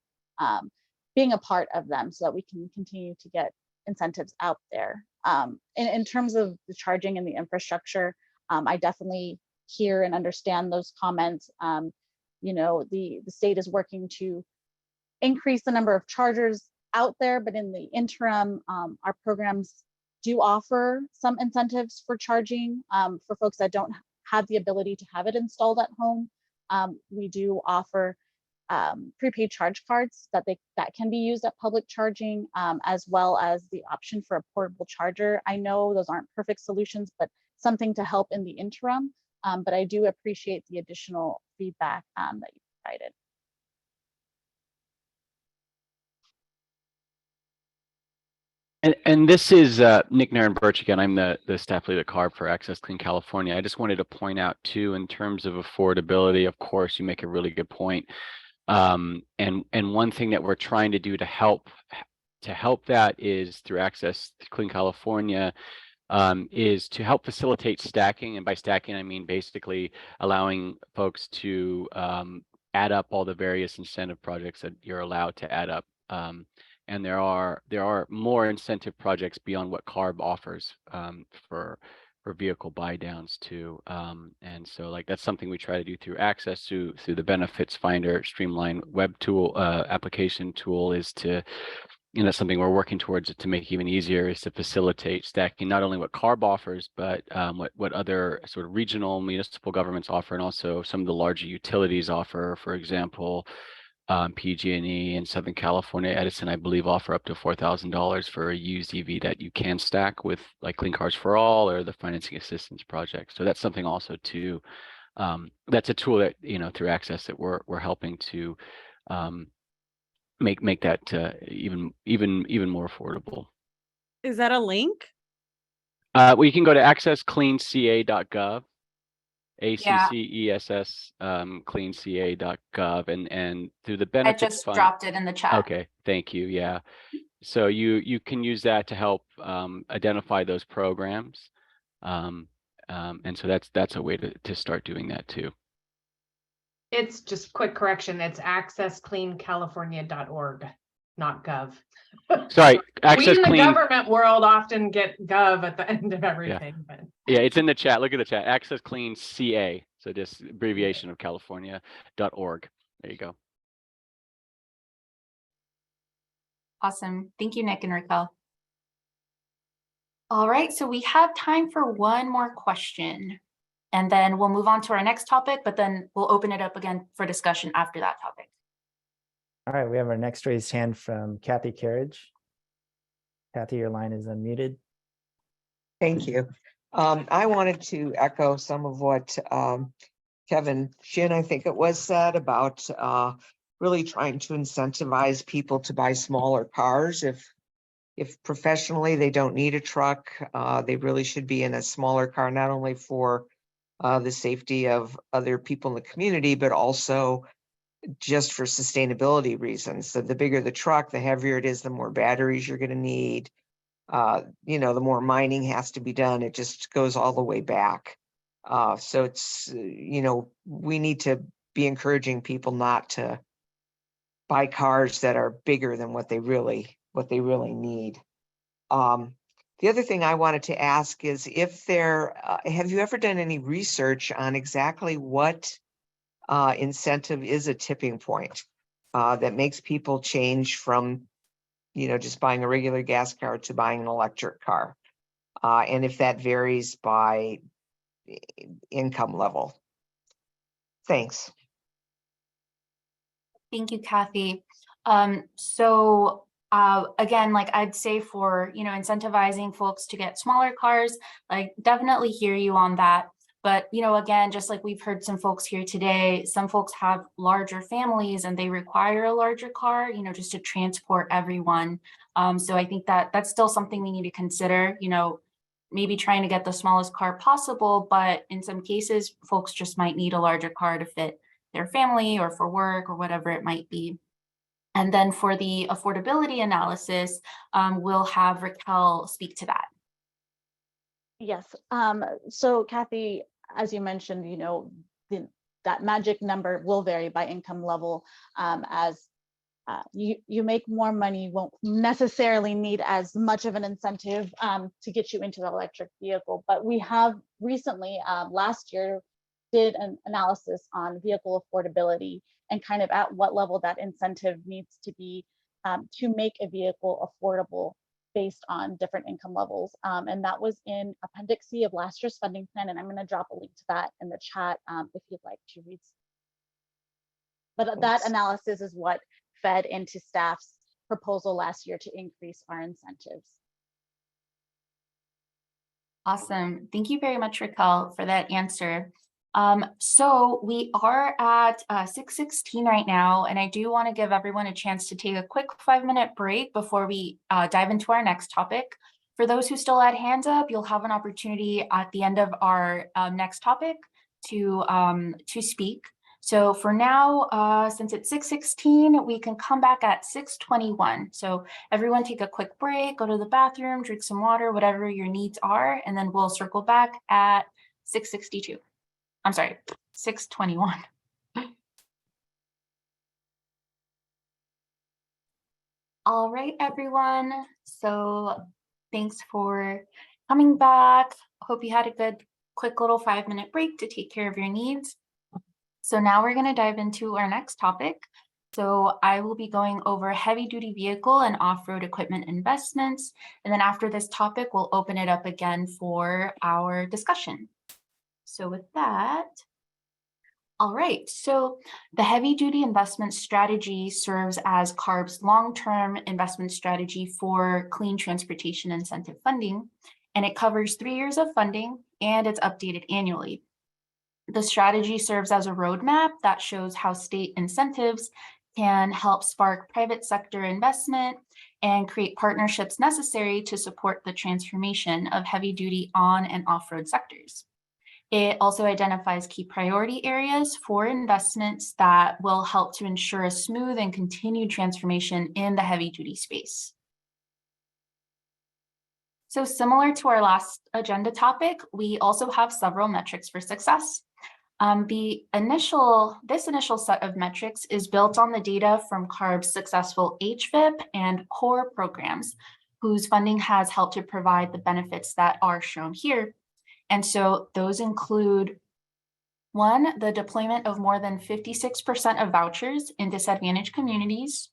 being a part of them so that we can continue to get incentives out there. In terms of the charging and the infrastructure, I definitely hear and understand those comments. You know, the state is working to increase the number of chargers out there, but in the interim, our programs do offer some incentives for charging for folks that don't have the ability to have it installed at home. We do offer prepaid charge cards that can be used at public charging, as well as the option for a portable charger. I know those aren't perfect solutions, but something to help in the interim. But I do appreciate the additional feedback that you provided. And this is Nick Narenberch again. I'm the staff lead at CARB for Access Clean California. I just wanted to point out too, in terms of affordability, of course, you make a really good point. And one thing that we're trying to do to help that is through Access Clean California is to help facilitate stacking. And by stacking, I mean basically allowing folks to add up all the various incentive projects that you're allowed to add up. And there are more incentive projects beyond what CARB offers for vehicle buy downs too. And so like that's something we try to do through Access through the Benefits Finder streamlined web tool application tool is to, you know, something we're working towards to make even easier is to facilitate stacking not only what CARB offers, but what other sort of regional municipal governments offer, and also some of the larger utilities offer. For example, PG&E in Southern California, Edison, I believe, offer up to $4,000 for a used EV that you can stack with like Clean Cars for All or the Financing Assistance Project. So that's something also to, that's a tool that, you know, through Access that we're helping to make that even more affordable. Is that a link? Well, you can go to accesscleanca.gov. Yeah. ACCESS cleanca.gov and through the benefits I just fund. dropped it in the chat. Okay, thank you. Yeah, so you can use that to help identify those programs, and so that's a way to start doing that too. It's just quick correction. It's accesscleancalifornia.org, not gov. Sorry, We in the government world often get gov at the end of everything. Yeah. But Yeah, it's in the chat. Look at the chat. Access Clean CA. So just abbreviation of California.org. There you go. Awesome. Thank you, Nick and Raquel. All right, so we have time for one more question, and then we'll move on to our next topic, but then we'll open it up again for discussion after that topic. All right, we have our next raised hand from Kathy Carriage. Kathy, your line is unmuted. Thank you. I wanted to echo some of what Kevin Shin, I think it was, said about really trying to incentivize people to buy smaller cars. If professionally they don't need a truck, they really should be in a smaller car, not only for the safety of other people in the community, but also just for sustainability reasons. So the bigger the truck, the heavier it is, the more batteries you're going to need. You know, the more mining has to be done. It just goes all the way back. So it's, you know, we need to be encouraging people not to buy cars that are bigger than what they really need. The other thing I wanted to ask is if have you ever done any research on exactly what incentive is a tipping point that makes people change from, just buying a regular gas car to buying an electric car? And if that varies by income level. Thanks. Thank you, Kathy. Again, like I'd say for, incentivizing folks to get smaller cars, like definitely hear you on that. But, again, just like we've heard some folks here today, some folks have larger families and they require a larger car, just to transport everyone. So I think that that's still something we need to consider, maybe trying to get the smallest car possible, but in some cases, folks just might need a larger car to fit their family or for work or whatever it might be. And then for the affordability analysis, we'll have Raquel speak to that. Yes. So Kathy, as you mentioned, that magic number will vary by income level. As you make more money, you won't necessarily need as much of an incentive to get you into the electric vehicle. But we have recently, last year, did an analysis on vehicle affordability and kind of at what level that incentive needs to be to make a vehicle affordable based on different income levels. And that was in Appendix C of last year's funding plan. And I'm going to drop a link to that in the chat if you'd like to read. But that analysis is what fed into staff's proposal last year to increase our incentives. Awesome. Thank you very much, Raquel, for that answer. So we are at 6:16 right now, and I do want to give everyone a chance to take a quick 5-minute break before we dive into our next topic. For those who still had hands up, you'll have an opportunity at the end of our next topic to speak. So for now, since it's 6:16, we can come back at 6:21. So everyone take a quick break, go to the bathroom, drink some water, whatever your needs are, and then we'll circle back at 6:62. I'm sorry, 6:21. All right, everyone. So thanks for coming back. Hope you had a good, quick little 5-minute break to take care of your needs. So now we're going to dive into our next topic. So I will be going over heavy duty vehicle and off-road equipment investments. And then after this topic, we'll open it up again for our discussion. So with that, all right, so the heavy duty investment strategy serves as CARB's long-term investment strategy for clean transportation incentive funding, and it covers 3 years of funding and it's updated annually. The strategy serves as a roadmap that shows how state incentives can help spark private sector investment and create partnerships necessary to support the transformation of heavy duty on and off-road sectors. It also identifies key priority areas for investments that will help to ensure a smooth and continued transformation in the heavy duty space. So similar to our last agenda topic, we also have several metrics for success. This initial set of metrics is built on the data from CARB's successful HVIP and CORE programs, whose funding has helped to provide the benefits that are shown here. And so those include, 1, the deployment of more than 56% of vouchers in disadvantaged communities,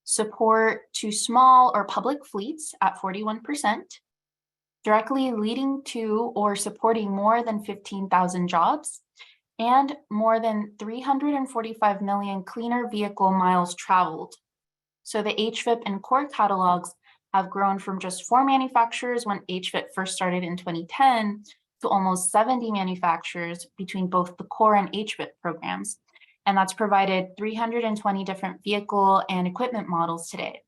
support to small or public fleets at 41%, directly leading to or supporting more than 15,000 jobs, and more than 345 million cleaner vehicle miles traveled. So the HVIP and CORE catalogs have grown from just 4 manufacturers when HVIP first started in 2010 to almost 70 manufacturers between both the CORE and HVIP programs. And that's provided 320 different vehicle and equipment models today.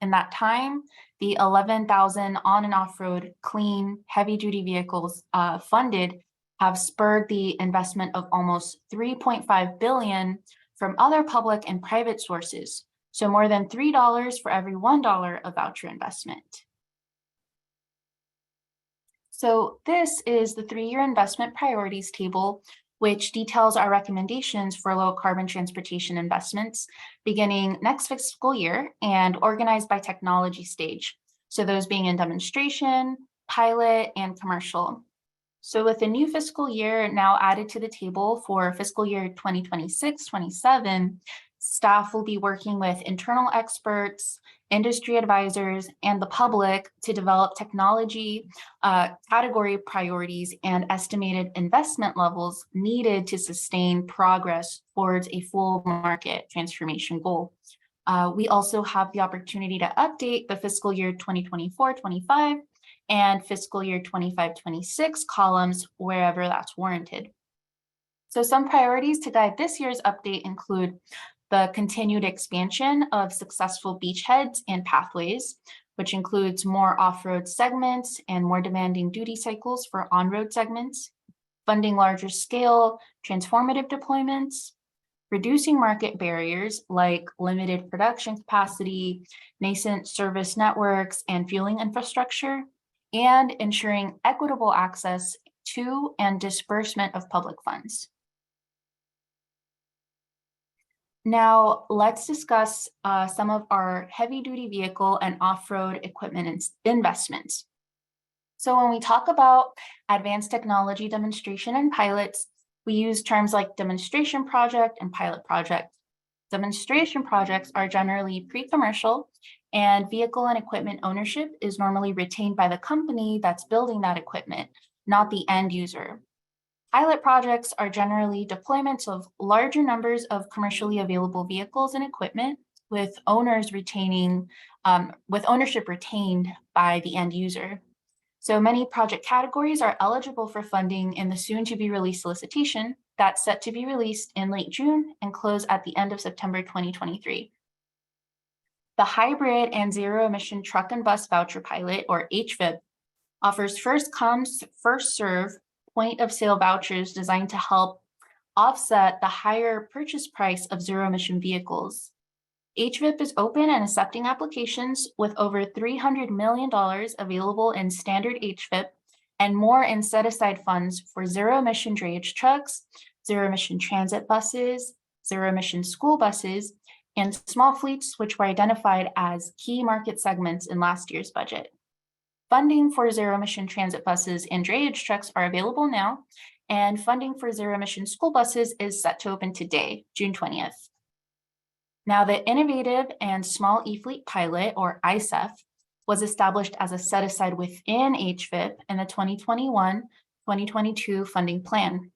In that time, the 11,000 on and off-road clean heavy duty vehicles funded have spurred the investment of almost $3.5 billion from other public and private sources. So more than $3 for every $1 of voucher investment. So this is the 3-year investment priorities table which details our recommendations for low carbon transportation investments beginning next fiscal year and organized by technology stage. So those being in demonstration, pilot, and commercial. So with the new fiscal year now added to the table for fiscal year 2026-27, staff will be working with internal experts, industry advisors, and the public to develop technology category priorities and estimated investment levels needed to sustain progress towards a full market transformation goal. We also have the opportunity to update the fiscal year 2024-25 and fiscal year 25-26 columns wherever that's warranted. So some priorities to guide this year's update include the continued expansion of successful beachheads and pathways, which includes more off-road segments and more demanding duty cycles for on-road segments, funding larger scale transformative deployments, reducing market barriers like limited production capacity, nascent service networks, and fueling infrastructure, and ensuring equitable access to and disbursement of public funds. Now, let's discuss some of our heavy-duty vehicle and off-road equipment investments. So when we talk about advanced technology demonstration and pilots, we use terms like demonstration project and pilot project. Demonstration projects are generally pre-commercial, and vehicle and equipment ownership is normally retained by the company that's building that equipment, not the end user. Pilot projects are generally deployments of larger numbers of commercially available vehicles and equipment with ownership retained by the end user. So many project categories are eligible for funding in the soon-to-be-released solicitation that's set to be released in late June and close at the end of September 2023. The Hybrid and Zero-Emission Truck and Bus Voucher Pilot, or HVIP, offers first-come, first-served point-of-sale vouchers designed to help offset the higher purchase price of zero-emission vehicles. HVIP is open and accepting applications with over $300 million available in standard HVIP and more in set-aside funds for zero-emission drayage trucks, zero-emission transit buses, zero-emission school buses, and small fleets, which were identified as key market segments in last year's budget. Funding for zero-emission transit buses and drayage trucks are available now, and funding for zero-emission school buses is set to open today, June 20th. Now, the Innovative and Small E-Fleet Pilot, or ISEF, was established as a set-aside within HVIP in the 2021-2022 funding plan.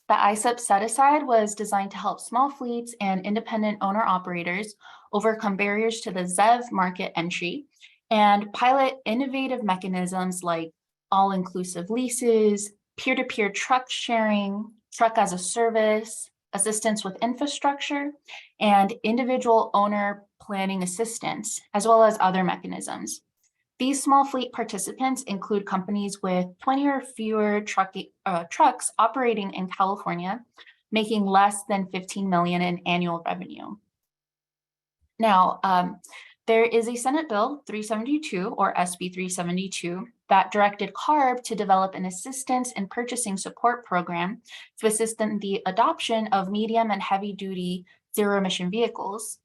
The ISEP set-aside was designed to help small fleets and independent owner-operators overcome barriers to the ZEV market entry and pilot innovative mechanisms like all-inclusive leases, peer-to-peer truck sharing, truck as a service, assistance with infrastructure, and individual owner planning assistance, as well as other mechanisms. These small fleet participants include companies with 20 or fewer trucks operating in California, making less than $15 million in annual revenue. Now, there is a Senate Bill 372 or SB 372 that directed CARB to develop an assistance and purchasing support program to assist in the adoption of medium and heavy duty zero emission vehicles.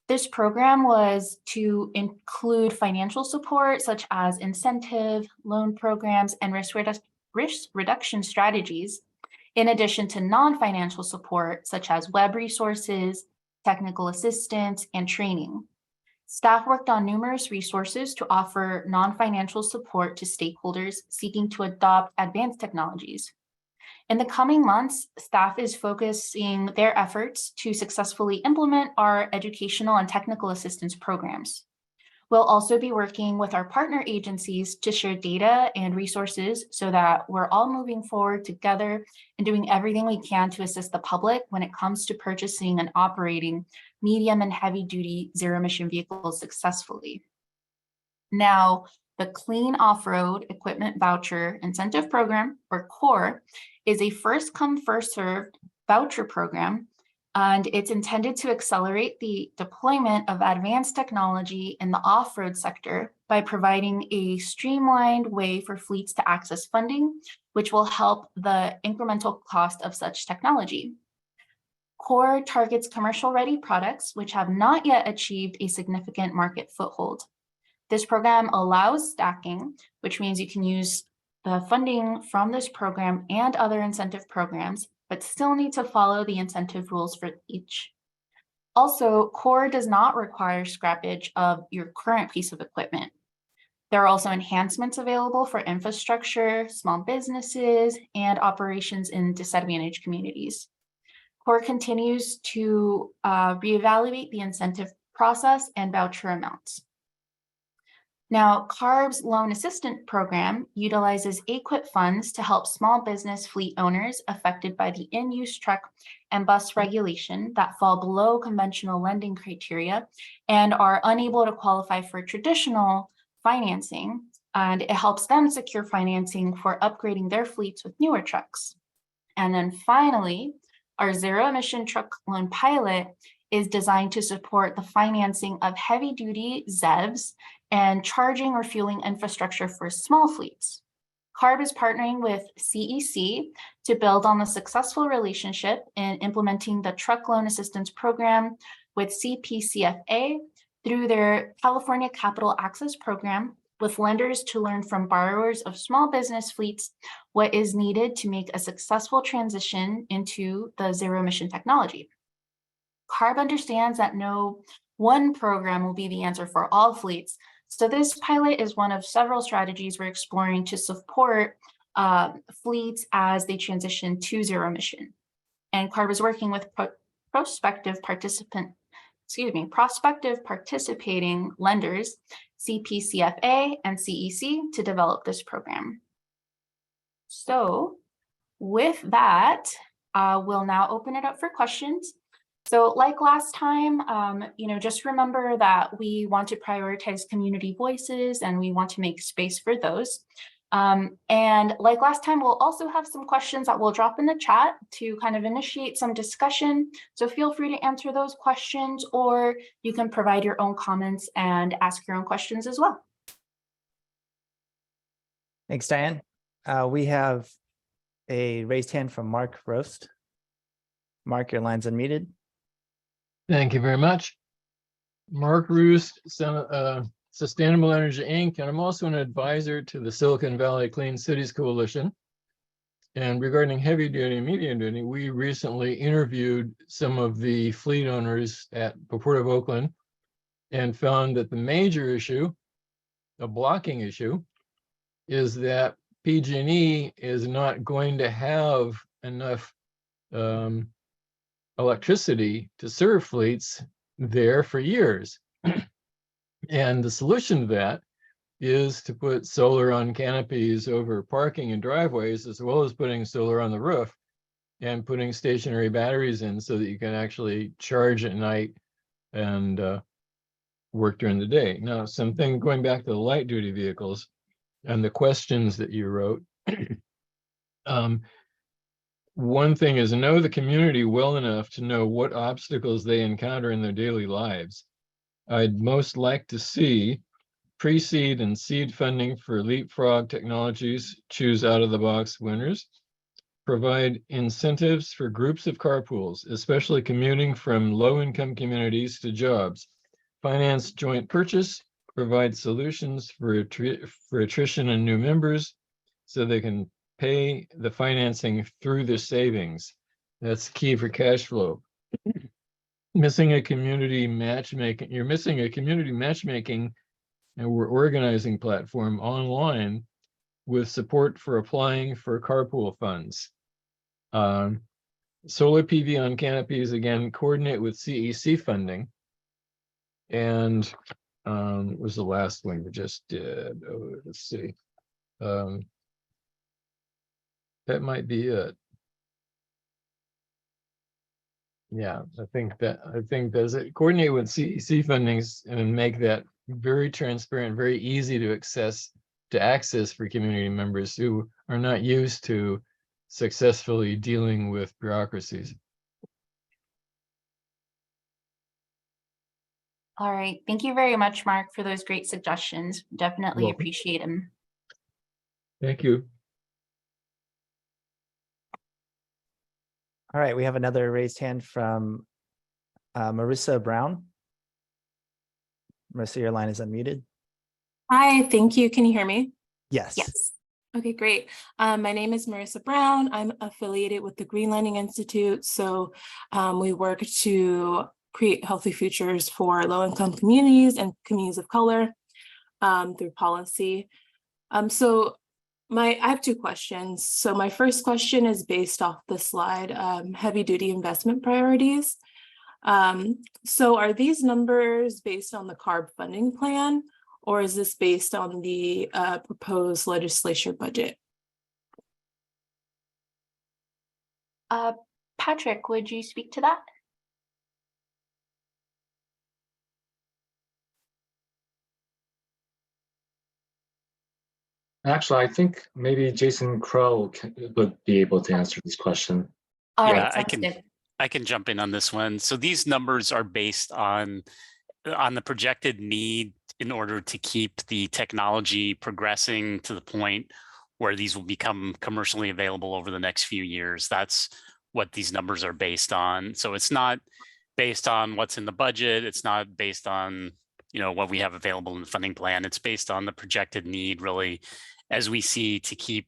This program was to include financial support such as incentive, loan programs, and risk reduction strategies, in addition to non-financial support such as web resources, technical assistance, and training. Staff worked on numerous resources to offer non-financial support to stakeholders seeking to adopt advanced technologies. In the coming months, staff is focusing their efforts to successfully implement our educational and technical assistance programs. We'll also be working with our partner agencies to share data and resources so that we're all moving forward together and doing everything we can to assist the public when it comes to purchasing and operating medium and heavy duty zero emission vehicles successfully. Now, the Clean Off-Road Equipment Voucher Incentive Program, or CORE, is a first come, first served voucher program, and it's intended to accelerate the deployment of advanced technology in the off-road sector by providing a streamlined way for fleets to access funding, which will help the incremental cost of such technology. CORE targets commercial-ready products which have not yet achieved a significant market foothold. This program allows stacking, which means you can use the funding from this program and other incentive programs, but still need to follow the incentive rules for each. Also, CORE does not require scrappage of your current piece of equipment. There are also enhancements available for infrastructure, small businesses, and operations in disadvantaged communities. CORE continues to reevaluate the incentive process and voucher amounts. Now, CARB's Loan Assistance Program utilizes AQIP funds to help small business fleet owners affected by the in-use truck and bus regulation that fall below conventional lending criteria and are unable to qualify for traditional financing, and it helps them secure financing for upgrading their fleets with newer trucks. And then finally, our zero-emission truck loan pilot is designed to support the financing of heavy-duty ZEVs and charging or fueling infrastructure for small fleets. CARB is partnering with CEC to build on the successful relationship in implementing the Truck Loan Assistance Program with CPCFA through their California Capital Access Program, with lenders to learn from borrowers of small business fleets what is needed to make a successful transition into the zero-emission technology. CARB understands that no one program will be the answer for all fleets, so this pilot is one of several strategies we're exploring to support fleets as they transition to zero emission. And CARB is working with prospective participating lenders, CPCFA and CEC, to develop this program. So with that, we'll now open it up for questions. So like last time, just remember that we want to prioritize community voices and we want to make space for those. And like last time, we'll also have some questions that we'll drop in the chat to kind of initiate some discussion. So feel free to answer those questions, or you can provide your own comments and ask your own questions as well. Thanks, Diane. We have a raised hand from Mark Roast. Mark, your line's unmuted. Thank you very much. Mark Roost, Sustainable Energy Inc., and I'm also an advisor to the Silicon Valley Clean Cities Coalition. And regarding heavy duty and medium duty, we recently interviewed some of the fleet owners at the Port of Oakland and found that the major issue, a blocking issue, is that PG&E is not going to have enough electricity to serve fleets there for years. And the solution to that is to put solar on canopies over parking and driveways, as well as putting solar on the roof and putting stationary batteries in so that you can actually charge at night and work during the day. Now, something going back to the light duty vehicles and the questions that you wrote. One thing is know the community well enough to know what obstacles they encounter in their daily lives. I'd most like to see pre-seed and seed funding for leapfrog technologies, choose out-of-the-box winners, provide incentives for groups of carpools, especially commuting from low-income communities to jobs, finance joint purchase, provide solutions for attrition and new members so they can pay the financing through their savings. That's key for cash flow. Missing a community matchmaking, you're missing a community matchmaking and we're organizing platform online with support for applying for carpool funds. Solar PV on canopies, again, coordinate with CEC funding. And was the last one we just did. Oh, let's see. That might be it. Yeah, I think does it coordinate with CEC fundings and make that very transparent, very easy to access for community members who are not used to successfully dealing with bureaucracies. All right. Thank you very much, Mark, for those great suggestions. Definitely Welcome. appreciate them. Thank you. All right, we have another raised hand from Marissa Brown. Marissa, your line is unmuted. Hi, thank you. Can you hear me? Yes. Yes. Okay, great. My name is Marissa Brown. I'm affiliated with the Green Lending Institute. So we work to create healthy futures for low-income communities and communities of color through policy. I have two questions. So my first question is based off the slide, heavy-duty investment priorities. So are these numbers based on the CARB funding plan, or is this based on the proposed legislature budget? Patrick, would you speak to that? Actually, I think maybe Jason Crow would be able to answer this question. All Yeah, right, sounds good. I can jump in on this one. So these numbers are based on the projected need in order to keep the technology progressing to the point where these will become commercially available over the next few years. That's what these numbers are based on. So it's not based on what's in the budget. It's not based on, you know, what we have available in the funding plan. It's based on the projected need, really, as we see, to keep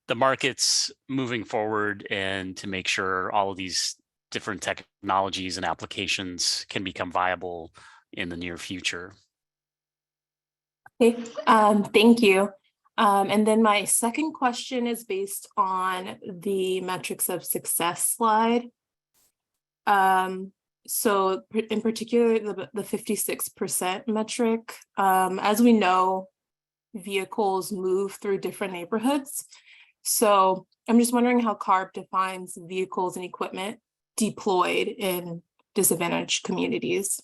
the markets moving forward and to make sure all of these different technologies and applications can become viable in the near future. Okay, thank you. And then my second question is based on the metrics of success slide. So in particular, the 56% metric, as we know, vehicles move through different neighborhoods. So I'm just wondering how CARB defines vehicles and equipment deployed in disadvantaged communities.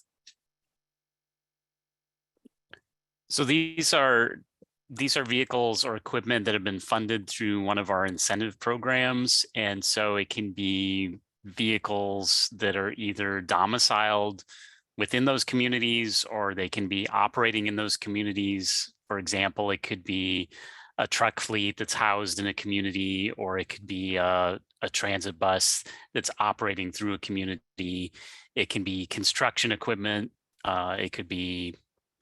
So these are vehicles or equipment that have been funded through one of our incentive programs. And so it can be vehicles that are either domiciled within those communities, or they can be operating in those communities. For example, it could be a truck fleet that's housed in a community, or it could be a transit bus that's operating through a community. It can be construction equipment. It could be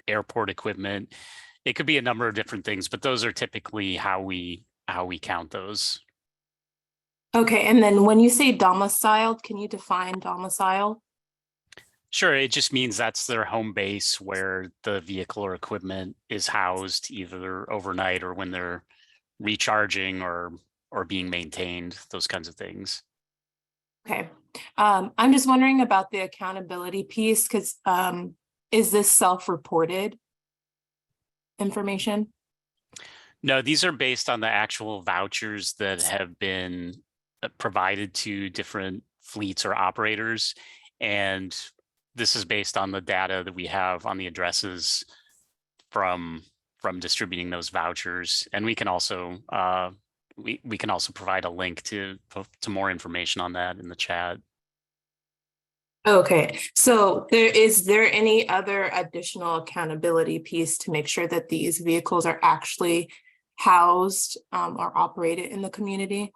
airport equipment. It could be a number of different things, but those are typically how we count those. Okay, and then when you say domiciled, can you define domicile? Sure, it just means that's their home base where the vehicle or equipment is housed, either overnight or when they're recharging or being maintained, those kinds of things. Okay, I'm just wondering about the accountability piece, because is this self-reported information? No, these are based on the actual vouchers that have been provided to different fleets or operators. And this is based on the data that we have on the addresses from distributing those vouchers. And we can also we can also provide a link to more information on that in the chat. Okay, so is there any other additional accountability piece to make sure that these vehicles are actually housed or operated in the community?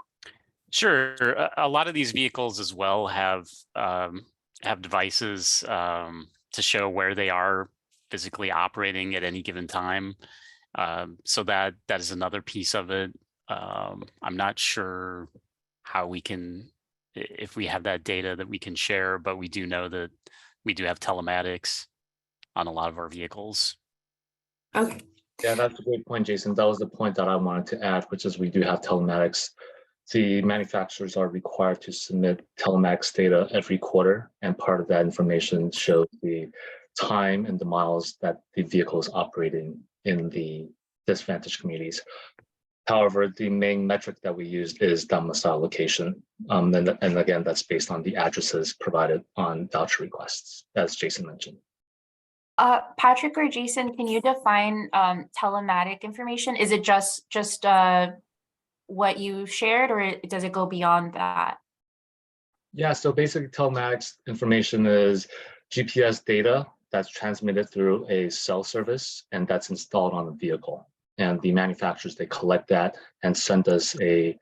Sure, a lot of these vehicles as well have devices to show where they are physically operating at any given time. So that is another piece of it. I'm not sure how we can, if we have that data that we can share, but we do know that we do have telematics on a lot of our vehicles. Okay. Yeah, that's a great point, Jason. That was the point that I wanted to add, which is we do have telematics. The manufacturers are required to submit telematics data every quarter, and part of that information shows the time and the miles that the vehicle is operating in the disadvantaged communities. However, the main metric that we use is domicile location. And again, that's based on the addresses provided on voucher requests, as Jason mentioned. Patrick or Jason, can you define telematic information? Is it just what you shared, or does it go beyond that? Yeah, so basically telematics information is GPS data that's transmitted through a cell service, and that's installed on the vehicle. And the manufacturers, they collect that and send us a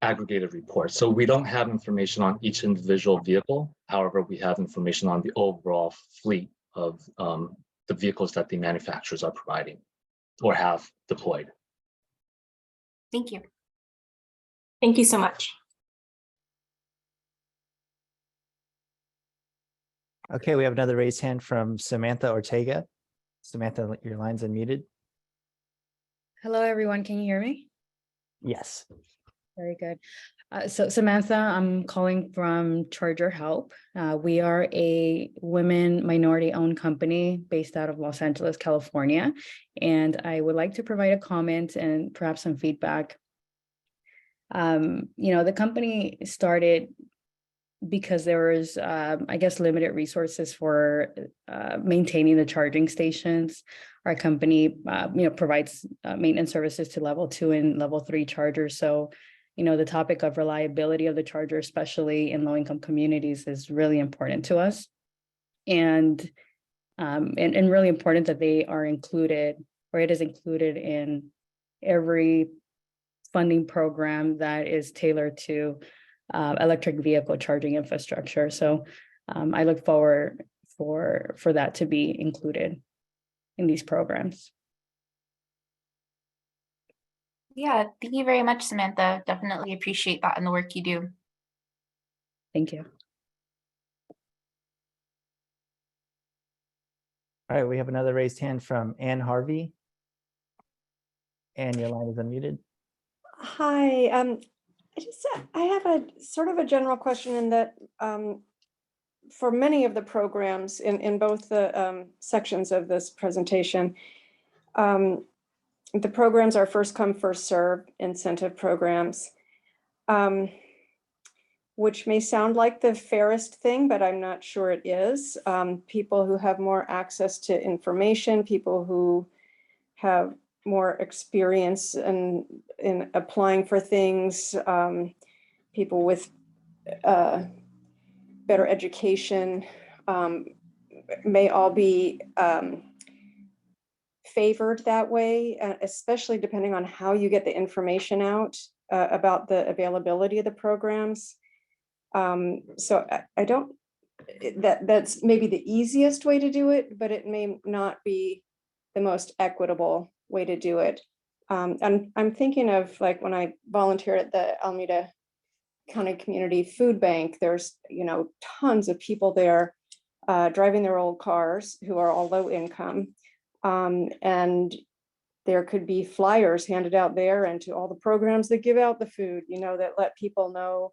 aggregated report. So we don't have information on each individual vehicle. However, we have information on the overall fleet of the vehicles that the manufacturers are providing or have deployed. Thank you. Thank you so much. Okay, we have another raised hand from Samantha Ortega. Samantha, your line's unmuted. Hello, everyone. Can you hear me? Yes. Very good. So Samantha, I'm calling from Charger Help. We are a women minority-owned company based out of Los Angeles, California. And I would like to provide a comment and perhaps some feedback. The company started because there was, I guess, limited resources for maintaining the charging stations. Our company, provides maintenance services to level 2 and level 3 chargers. So, the topic of reliability of the charger, especially in low-income communities, is really important to us, and really important that they are included, or it is included in every funding program that is tailored to electric vehicle charging infrastructure. So I look forward for that to be included in these programs. Yeah, thank you very much, Samantha. Definitely appreciate that and the work you do. Thank you. All right, we have another raised hand from Ann Harvey. Ann, your line is unmuted. Hi, I have a sort of a general question in that for many of the programs in both the sections of this presentation, the programs are first come, first serve incentive programs, which may sound like the fairest thing, but I'm not sure it is. People who have more access to information, people who have more experience in applying for things, people with better education may all be favored that way, especially depending on how you get the information out about the availability of the programs. So I don't, that's maybe the easiest way to do it, but it may not be the most equitable way to do it. I'm thinking of, like, when I volunteer at the Alameda County Community Food Bank, there's, tons of people there driving their old cars who are all low income. And there could be flyers handed out there and to all the programs that give out the food, that let people know,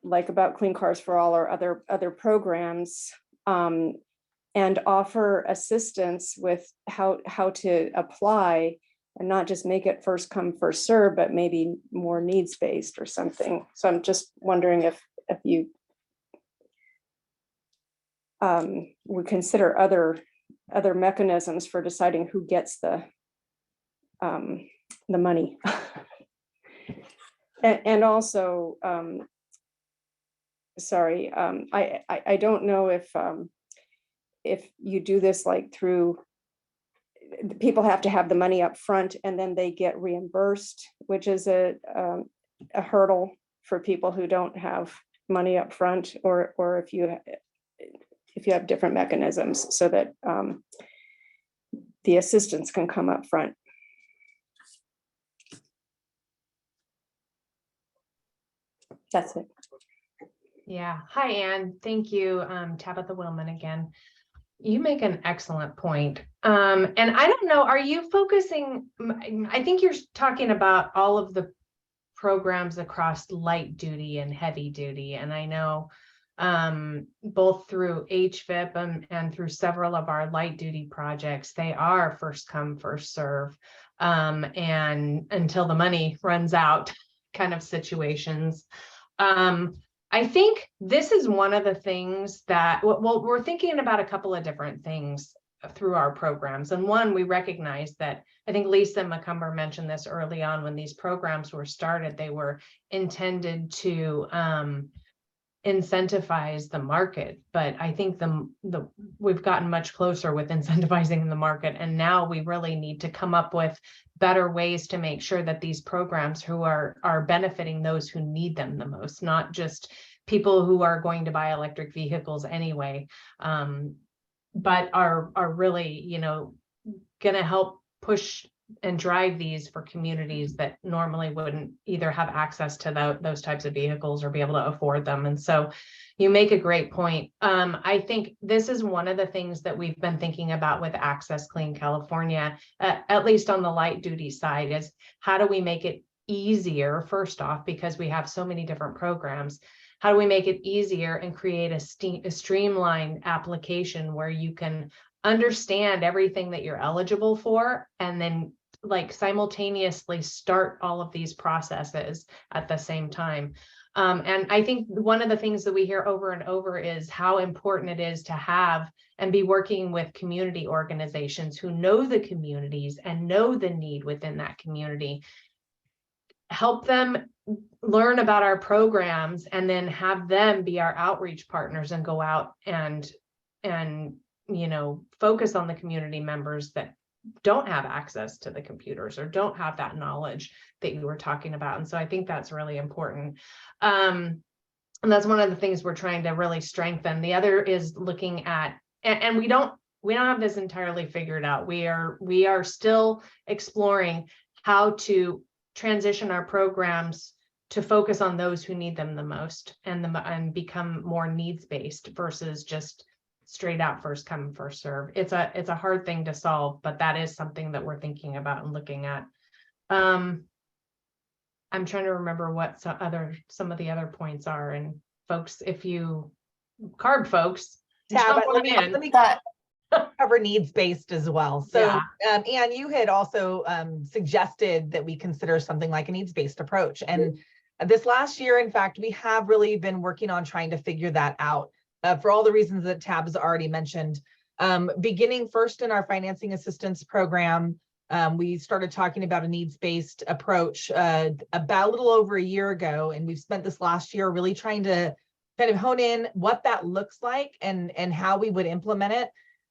like about Clean Cars for All or other programs, and offer assistance with how to apply, and not just make it first come, first serve, but maybe more needs-based or something. So I'm just wondering if you would consider other mechanisms for deciding who gets the money. and also, sorry, I don't know if you do this like through, people have to have the money up front and then they get reimbursed, which is a hurdle for people who don't have money up front, or if you have different mechanisms so that the assistance can come up front. That's it. Yeah. Hi, Anne. Thank you. Tabitha Willman again. You make an excellent point. And I don't know, are you focusing, I think you're talking about all of the programs across light duty and heavy duty. And I know both through HVIP and through several of our light duty projects, they are first come, first serve, and until the money runs out kind of situations. I think this is one of the things that, well, we're thinking about a couple of different things through our programs. And one, we recognize that, I think Lisa McCumber mentioned this early on when these programs were started, they were intended to incentivize the market, but I think we've gotten much closer with incentivizing the market, and now we really need to come up with better ways to make sure that these programs who are benefiting those who need them the most, not just people who are going to buy electric vehicles anyway, but are really, you know, going to help push and drive these for communities that normally wouldn't either have access to those types of vehicles or be able to afford them. And so you make a great point. I think this is one of the things that we've been thinking about with Access Clean California, at least on the light duty side, is how do we make it easier, first off, because we have so many different programs. How do we make it easier and create a streamlined application where you can understand everything that you're eligible for, and then like simultaneously start all of these processes at the same time. And I think one of the things that we hear over and over is how important it is to have and be working with community organizations who know the communities and know the need within that community. Help them learn about our programs and then have them be our outreach partners and go out and you know, focus on the community members that don't have access to the computers or don't have that knowledge that you were talking about. And so I think that's really important. And that's one of the things we're trying to really strengthen. The other is looking at, and we don't have this entirely figured out. We are still exploring how to transition our programs to focus on those who need them the most and become more needs-based versus just straight out first come, first serve. It's a hard thing to solve, but that is something that we're thinking about and looking at. I'm trying to remember what some of the other points are. And folks, if you CARB folks, Tab, let me cover needs-based as well. So Anne, you had also suggested that we consider something like a needs-based approach. And this last year, in fact, we have really been working on trying to figure that out. For all the reasons that Tab has already mentioned. Beginning first in our financing assistance program, we started talking about a needs-based approach about a little over a year ago, and we've spent this last year really trying to kind of hone in what that looks like and how we would implement it.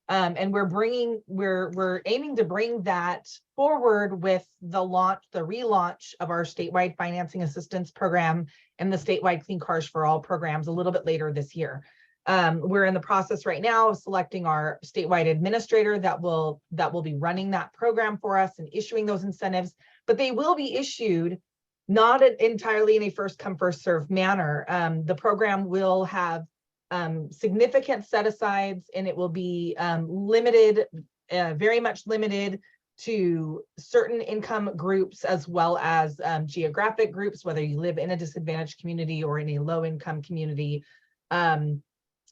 And we're aiming to bring that forward with the relaunch of our statewide financing assistance program and the statewide Clean Cars for All programs a little bit later this year. We're in the process right now of selecting our statewide administrator that will be running that program for us and issuing those incentives, but they will be issued not entirely in a first come, first serve manner. The program will have significant set-asides, and it will be limited, very much limited to certain income groups as well as geographic groups, whether you live in a disadvantaged community or in a low income community.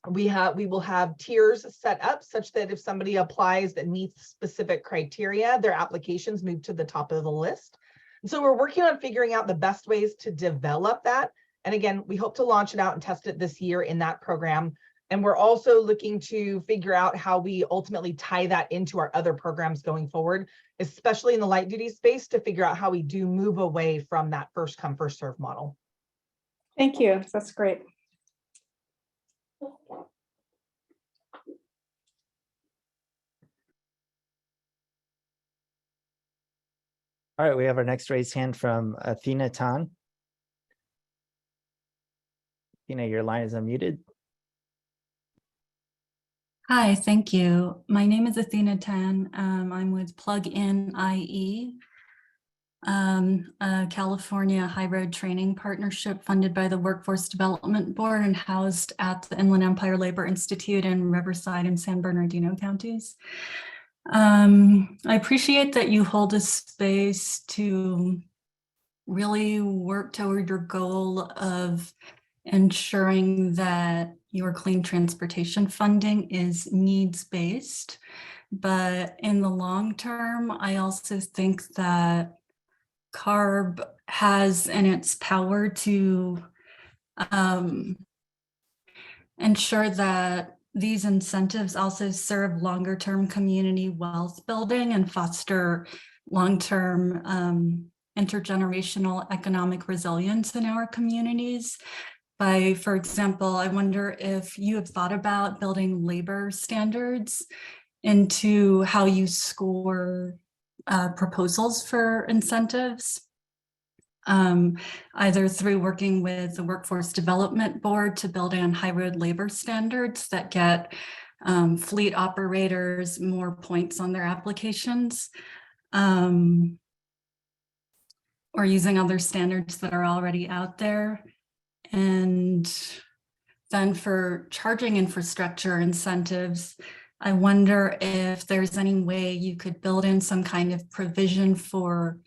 We will have tiers set up such that if somebody applies that meets specific criteria, their applications move to the top of the list. And so we're working on figuring out the best ways to develop that. And again, we hope to launch it out and test it this year in that program. And we're also looking to figure out how we ultimately tie that into our other programs going forward, especially in the light duty space, to figure out how we do move away from that first come, first serve model. Thank you. That's great. All right, we have our next raised hand from Athena Tan. Athena, your line is unmuted. Hi, thank you. My name is Athena Tan. I'm with Plug-in IE, a California hybrid training partnership funded by the Workforce Development Board and housed at the Inland Empire Labor Institute in Riverside and San Bernardino counties. I appreciate that you hold a space to really work toward your goal of ensuring that your clean transportation funding is needs-based. But in the long term, I also think that CARB has in its power to ensure that these incentives also serve longer-term community wealth building and foster long-term intergenerational economic resilience in our communities. for example, I wonder if you have thought about building labor standards into how you score proposals for incentives, either through working with the Workforce Development Board to build in high road labor standards that get fleet operators more points on their applications, or using other standards that are already out there. And then for charging infrastructure incentives, I wonder if there's any way you could build in some kind of provision for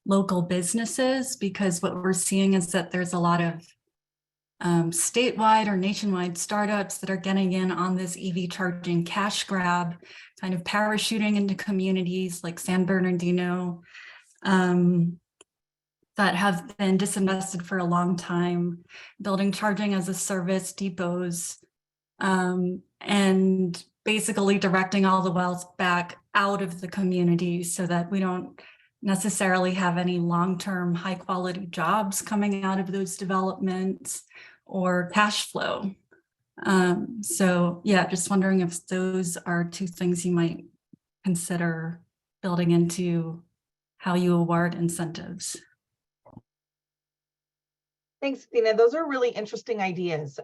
local businesses, because what we're seeing is that there's a lot of statewide or nationwide startups that are getting in on this EV charging cash grab, kind of parachuting into communities like San Bernardino, that have been disinvested for a long time, building charging as a service depots, and basically directing all the wealth back out of the community so that we don't necessarily have any long-term high quality jobs coming out of those developments or cash flow. So yeah, just wondering if those are two things you might consider building into how you award incentives. Thanks, Athena. Those are really interesting ideas.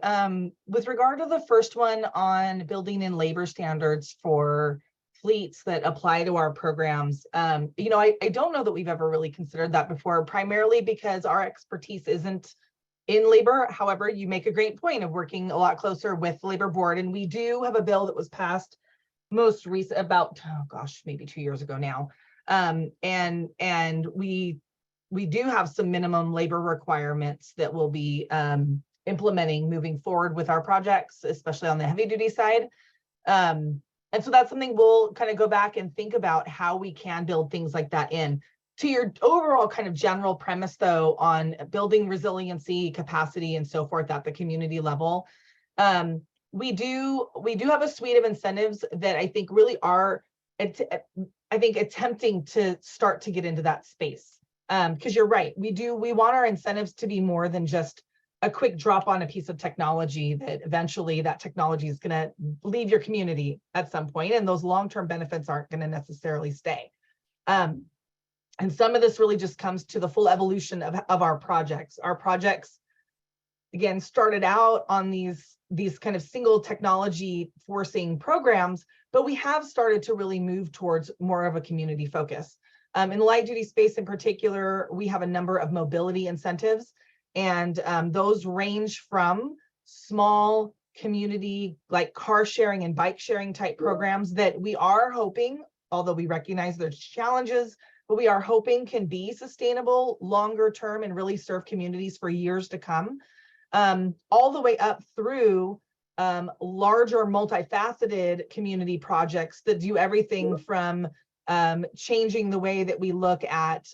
With regard to the first one on building in labor standards for fleets that apply to our programs, I don't know that we've ever really considered that before, primarily because our expertise isn't in labor. However, you make a great point of working a lot closer with the labor board. And we do have a bill that was passed most recent, about, maybe 2 years ago now. And we do have some minimum labor requirements that we'll be implementing moving forward with our projects, especially on the heavy duty side. And so that's something we'll kind of go back and think about how we can build things like that in. To your overall kind of general premise, though, on building resiliency, capacity, and so forth at the community level, we do have a suite of incentives that I think really are, attempting to start to get into that space. Because you're right, we want our incentives to be more than just a quick drop on a piece of technology that eventually that technology is going to leave your community at some point, and those long-term benefits aren't going to necessarily stay. And some of this really just comes to the full evolution of our projects. Our projects, again, started out on these kind of single technology forcing programs, but we have started to really move towards more of a community focus. In the light duty space in particular, we have a number of mobility incentives, and those range from small community like car sharing and bike sharing type programs that we are hoping, although we recognize there's challenges, but we are hoping can be sustainable longer term and really serve communities for years to come, all the way up through larger multifaceted community projects that do everything from changing the way that we look at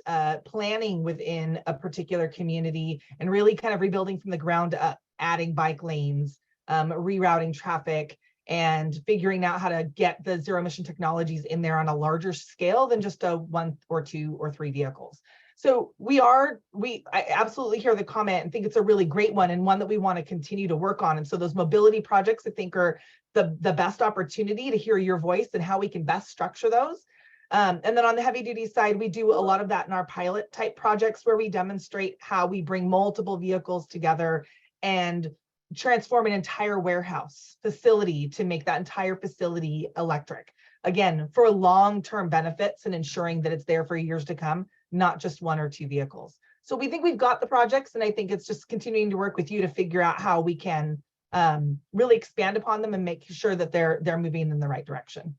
planning within a particular community and really kind of rebuilding from the ground up, adding bike lanes, rerouting traffic, and figuring out how to get the zero emission technologies in there on a larger scale than just a 1 or 2 or 3 vehicles. So I absolutely hear the comment and think it's a really great one, and one that we want to continue to work on. And so those mobility projects, I think, are the best opportunity to hear your voice and how we can best structure those. And then on the heavy duty side, we do a lot of that in our pilot type projects where we demonstrate how we bring multiple vehicles together and transform an entire warehouse facility to make that entire facility electric. Again, for long-term benefits and ensuring that it's there for years to come, not just 1 or 2 vehicles. So we think we've got the projects, and I think it's just continuing to work with you to figure out how we can really expand upon them and make sure that they're moving in the right direction.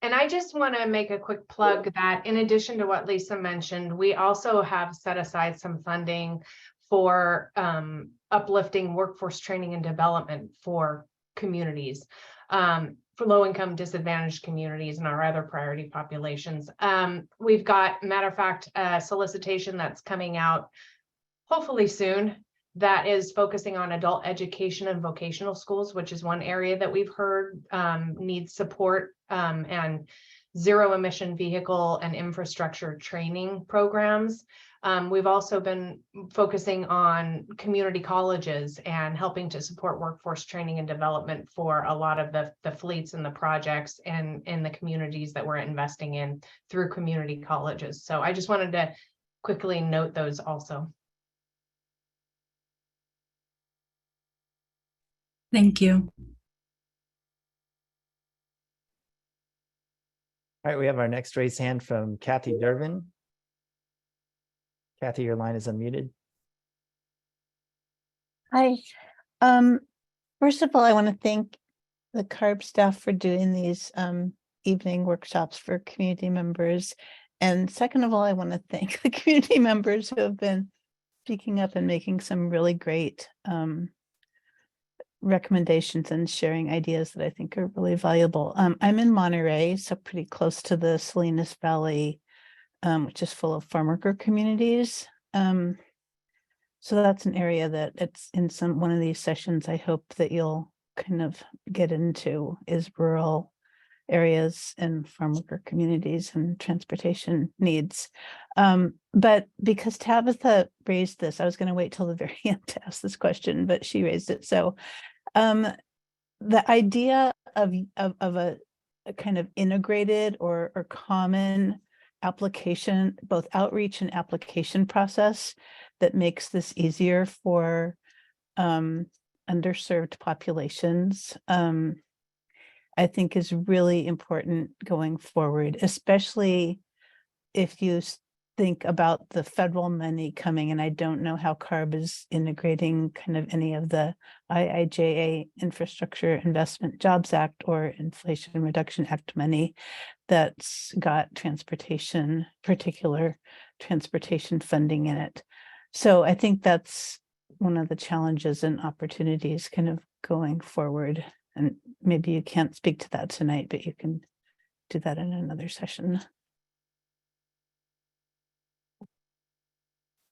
And I just want to make a quick plug that in addition to what Lisa mentioned, we also have set aside some funding for uplifting workforce training and development for communities, for low-income disadvantaged communities and our other priority populations. We've got, matter of fact, a solicitation that's coming out hopefully soon that is focusing on adult education and vocational schools, which is one area that we've heard needs support. And zero emission vehicle and infrastructure training programs. We've also been focusing on community colleges and helping to support workforce training and development for a lot of the fleets and the projects and in the communities that we're investing in through community colleges. So I just wanted to quickly note those also. Thank you. All right, we have our next raised hand from Kathy Durbin. Kathy, your line is unmuted. Hi. First of all, I want to thank the CARB staff for doing these evening workshops for community members. And second of all, I want to thank the community members who have been speaking up and making some really great recommendations and sharing ideas that I think are really valuable. I'm in Monterey, so pretty close to the Salinas Valley, which is full of farm worker communities. So that's an area that it's in one of these sessions I hope that you'll kind of get into, is rural areas and farm worker communities and transportation needs. But because Tabitha raised this, I was going to wait till the very end to ask this question, but she raised it. So the idea of a kind of integrated or common application, both outreach and application process that makes this easier for underserved populations, I think is really important going forward, especially if you think about the federal money coming. And I don't know how CARB is integrating kind of any of the IIJA Infrastructure Investment Jobs Act or Inflation Reduction Act money that's got transportation, particular transportation funding in it. So I think that's one of the challenges and opportunities kind of going forward. And maybe you can't speak to that tonight, but you can do that in another session.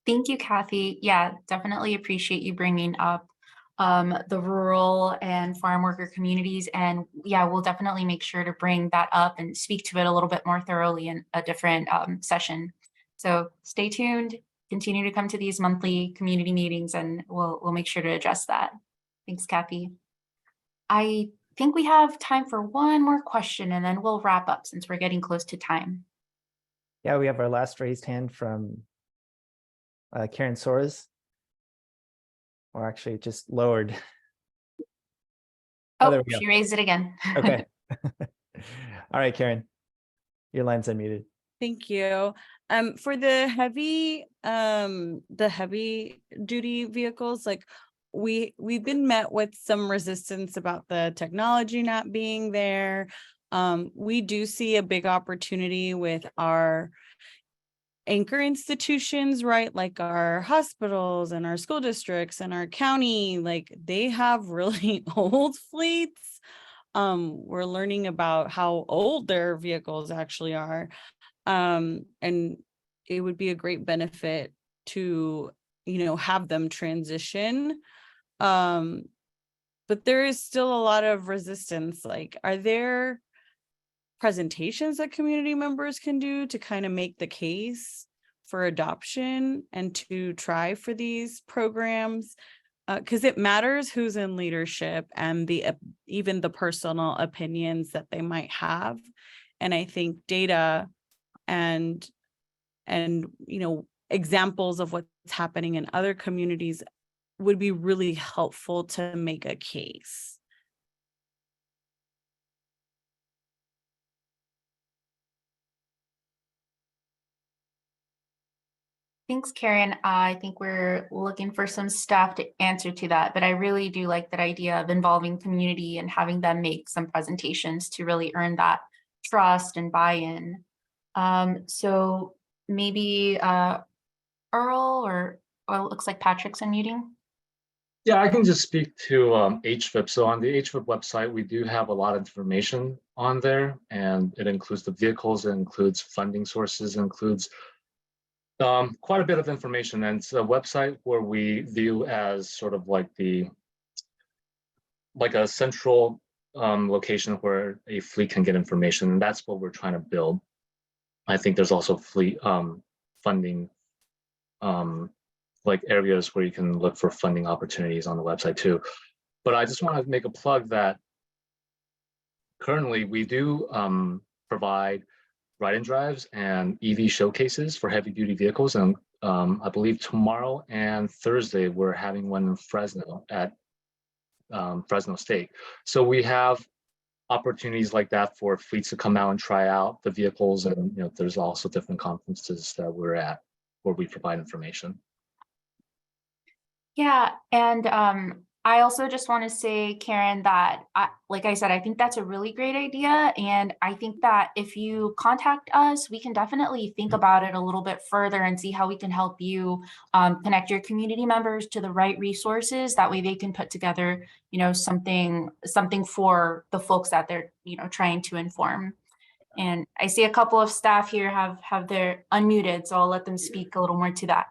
Thank you, Kathy. Yeah, definitely appreciate you bringing up the rural and farm worker communities. And yeah, we'll definitely make sure to bring that up and speak to it a little bit more thoroughly in a different session. So stay tuned, continue to come to these monthly community meetings, and we'll make sure to address that. Thanks, Kathy. I think we have time for one more question and then we'll wrap up since we're getting close to time. Yeah, we have our last raised hand from Karen Soares, or actually just lowered. Oh, there we go. she raised it again. Okay. All right, Karen, your line's unmuted. Thank you. For the heavy duty vehicles, like we've been met with some resistance about the technology not being there. We do see a big opportunity with our anchor institutions, right? Like our hospitals and our school districts and our county, like they have really old fleets. We're learning about how old their vehicles actually are. And it would be a great benefit to, have them transition. But there is still a lot of resistance. Like, are there presentations that community members can do to kind of make the case for adoption and to try for these programs? Because it matters who's in leadership and even the personal opinions that they might have. And I think data and examples of what's happening in other communities would be really helpful to make a case. Thanks, Karen. I think we're looking for some staff to answer to that, but I really do like that idea of involving community and having them make some presentations to really earn that trust and buy-in. So maybe Earl, or it looks like Patrick's unmuting. Yeah, I can just speak to HVIP. So on the HVIP website, we do have a lot of information on there, and it includes the vehicles, it includes funding sources, it includes quite a bit of information. And it's a website where we view as sort of like a central location where a fleet can get information. And that's what we're trying to build. I think there's also fleet funding, like areas where you can look for funding opportunities on the website too. But I just want to make a plug that currently we do provide ride-in drives and EV showcases for heavy-duty vehicles. And I believe tomorrow and Thursday, we're having one in Fresno at Fresno State. So we have opportunities like that for fleets to come out and try out the vehicles. And there's also different conferences that we're at where we provide information. Yeah, and I also just want to say, Karen, that like I said, I think that's a really great idea. And I think that if you contact us, we can definitely think about it a little bit further and see how we can help you connect your community members to the right resources. That way they can put together, something for the folks that they're, trying to inform. And I see a couple of staff here have their unmuted, so I'll let them speak a little more to that.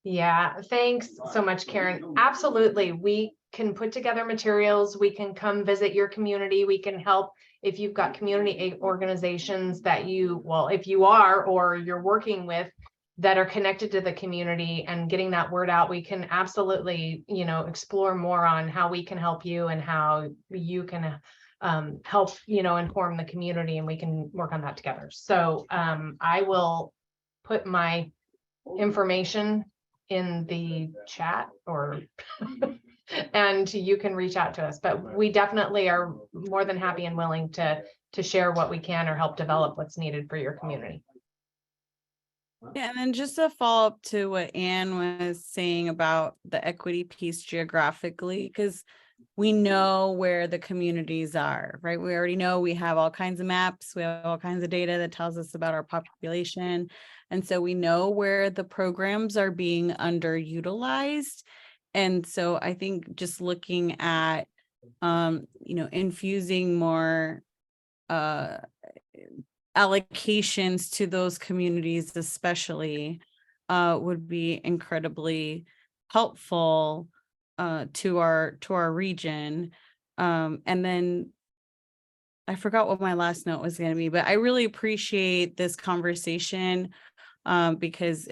Yeah, thanks so much, Karen. Absolutely. We can put together materials. We can come visit your community. We can help if you've got community organizations that if you are or you're working with that are connected to the community and getting that word out, we can absolutely, explore more on how we can help you and how you can help, inform the community, and we can work on that together. So I will put my information in the chat and you can reach out to us, but we definitely are more than happy and willing to share what we can or help develop what's needed for your community. Yeah, and then just a follow up to what Anne was saying about the equity piece geographically, because we know where the communities are, right? We already know we have all kinds of maps, we have all kinds of data that tells us about our population. And so we know where the programs are being underutilized. And so I think just looking at, infusing more allocations to those communities, especially, would be incredibly helpful to our region. And then I forgot what my last note was going to be, but I really appreciate this conversation because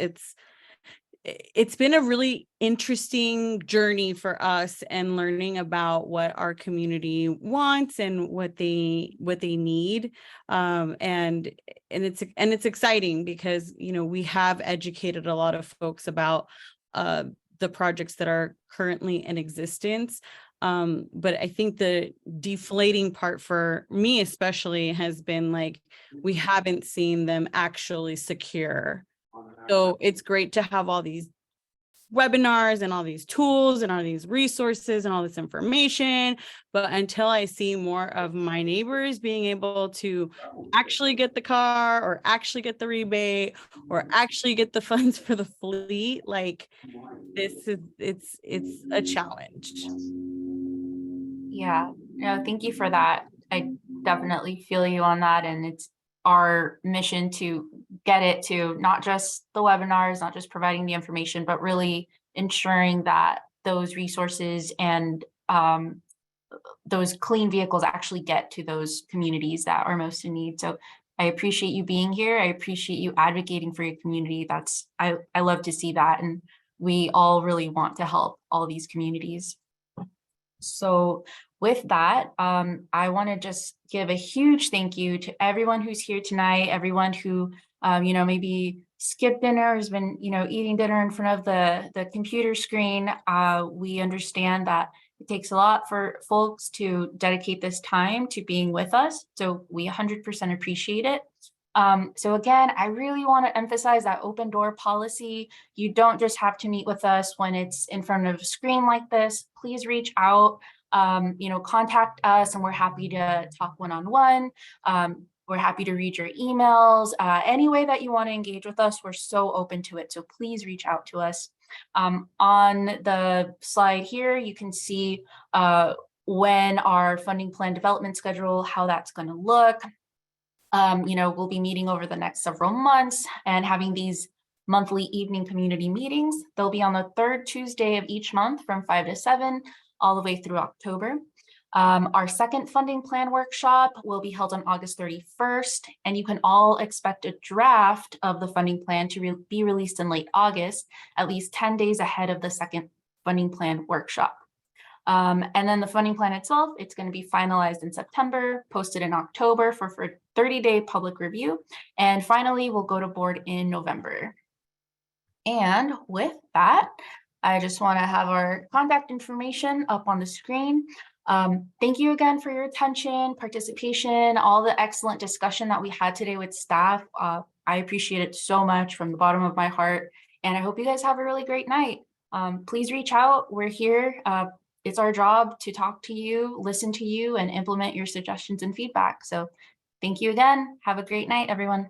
it's been a really interesting journey for us and learning about what our community wants and what they need. And it's exciting because, we have educated a lot of folks about the projects that are currently in existence. But I think the deflating part for me especially has been like, we haven't seen them actually secure. So it's great to have all these webinars and all these tools and all these resources and all this information. But until I see more of my neighbors being able to actually get the car or actually get the rebate or actually get the funds for the fleet, like it's a challenge. Yeah, no, thank you for that. I definitely feel you on that. And it's our mission to get it to not just the webinars, not just providing the information, but really ensuring that those resources and those clean vehicles actually get to those communities that are most in need. So I appreciate you being here. I appreciate you advocating for your community. I love to see that. And we all really want to help all these communities. So with that, I want to just give a huge thank you to everyone who's here tonight, everyone who, maybe skipped dinner, has been, eating dinner in front of the computer screen. We understand that it takes a lot for folks to dedicate this time to being with us. So we 100% appreciate it. So again, I really want to emphasize that open door policy. You don't just have to meet with us when it's in front of a screen like this. Please reach out, contact us, and we're happy to talk one-on-one. We're happy to read your emails. Any way that you want to engage with us, we're so open to it. So please reach out to us. On the slide here, you can see when our funding plan development schedule, how that's going to look. We'll be meeting over the next several months and having these monthly evening community meetings. They'll be on the third Tuesday of each month from 5 to 7, all the way through October. Our second funding plan workshop will be held on August 31st, and you can all expect a draft of the funding plan to be released in late August, at least 10 days ahead of the second funding plan workshop. And then the funding plan itself, it's going to be finalized in September, posted in October for 30-day public review, and finally will go to board in November. And with that, I just want to have our contact information up on the screen. Thank you again for your attention, participation, all the excellent discussion that we had today with staff. I appreciate it so much from the bottom of my heart, and I hope you guys have a really great night. Please reach out. We're here. It's our job to talk to you, listen to you, and implement your suggestions and feedback. So thank you again. Have a great night, everyone.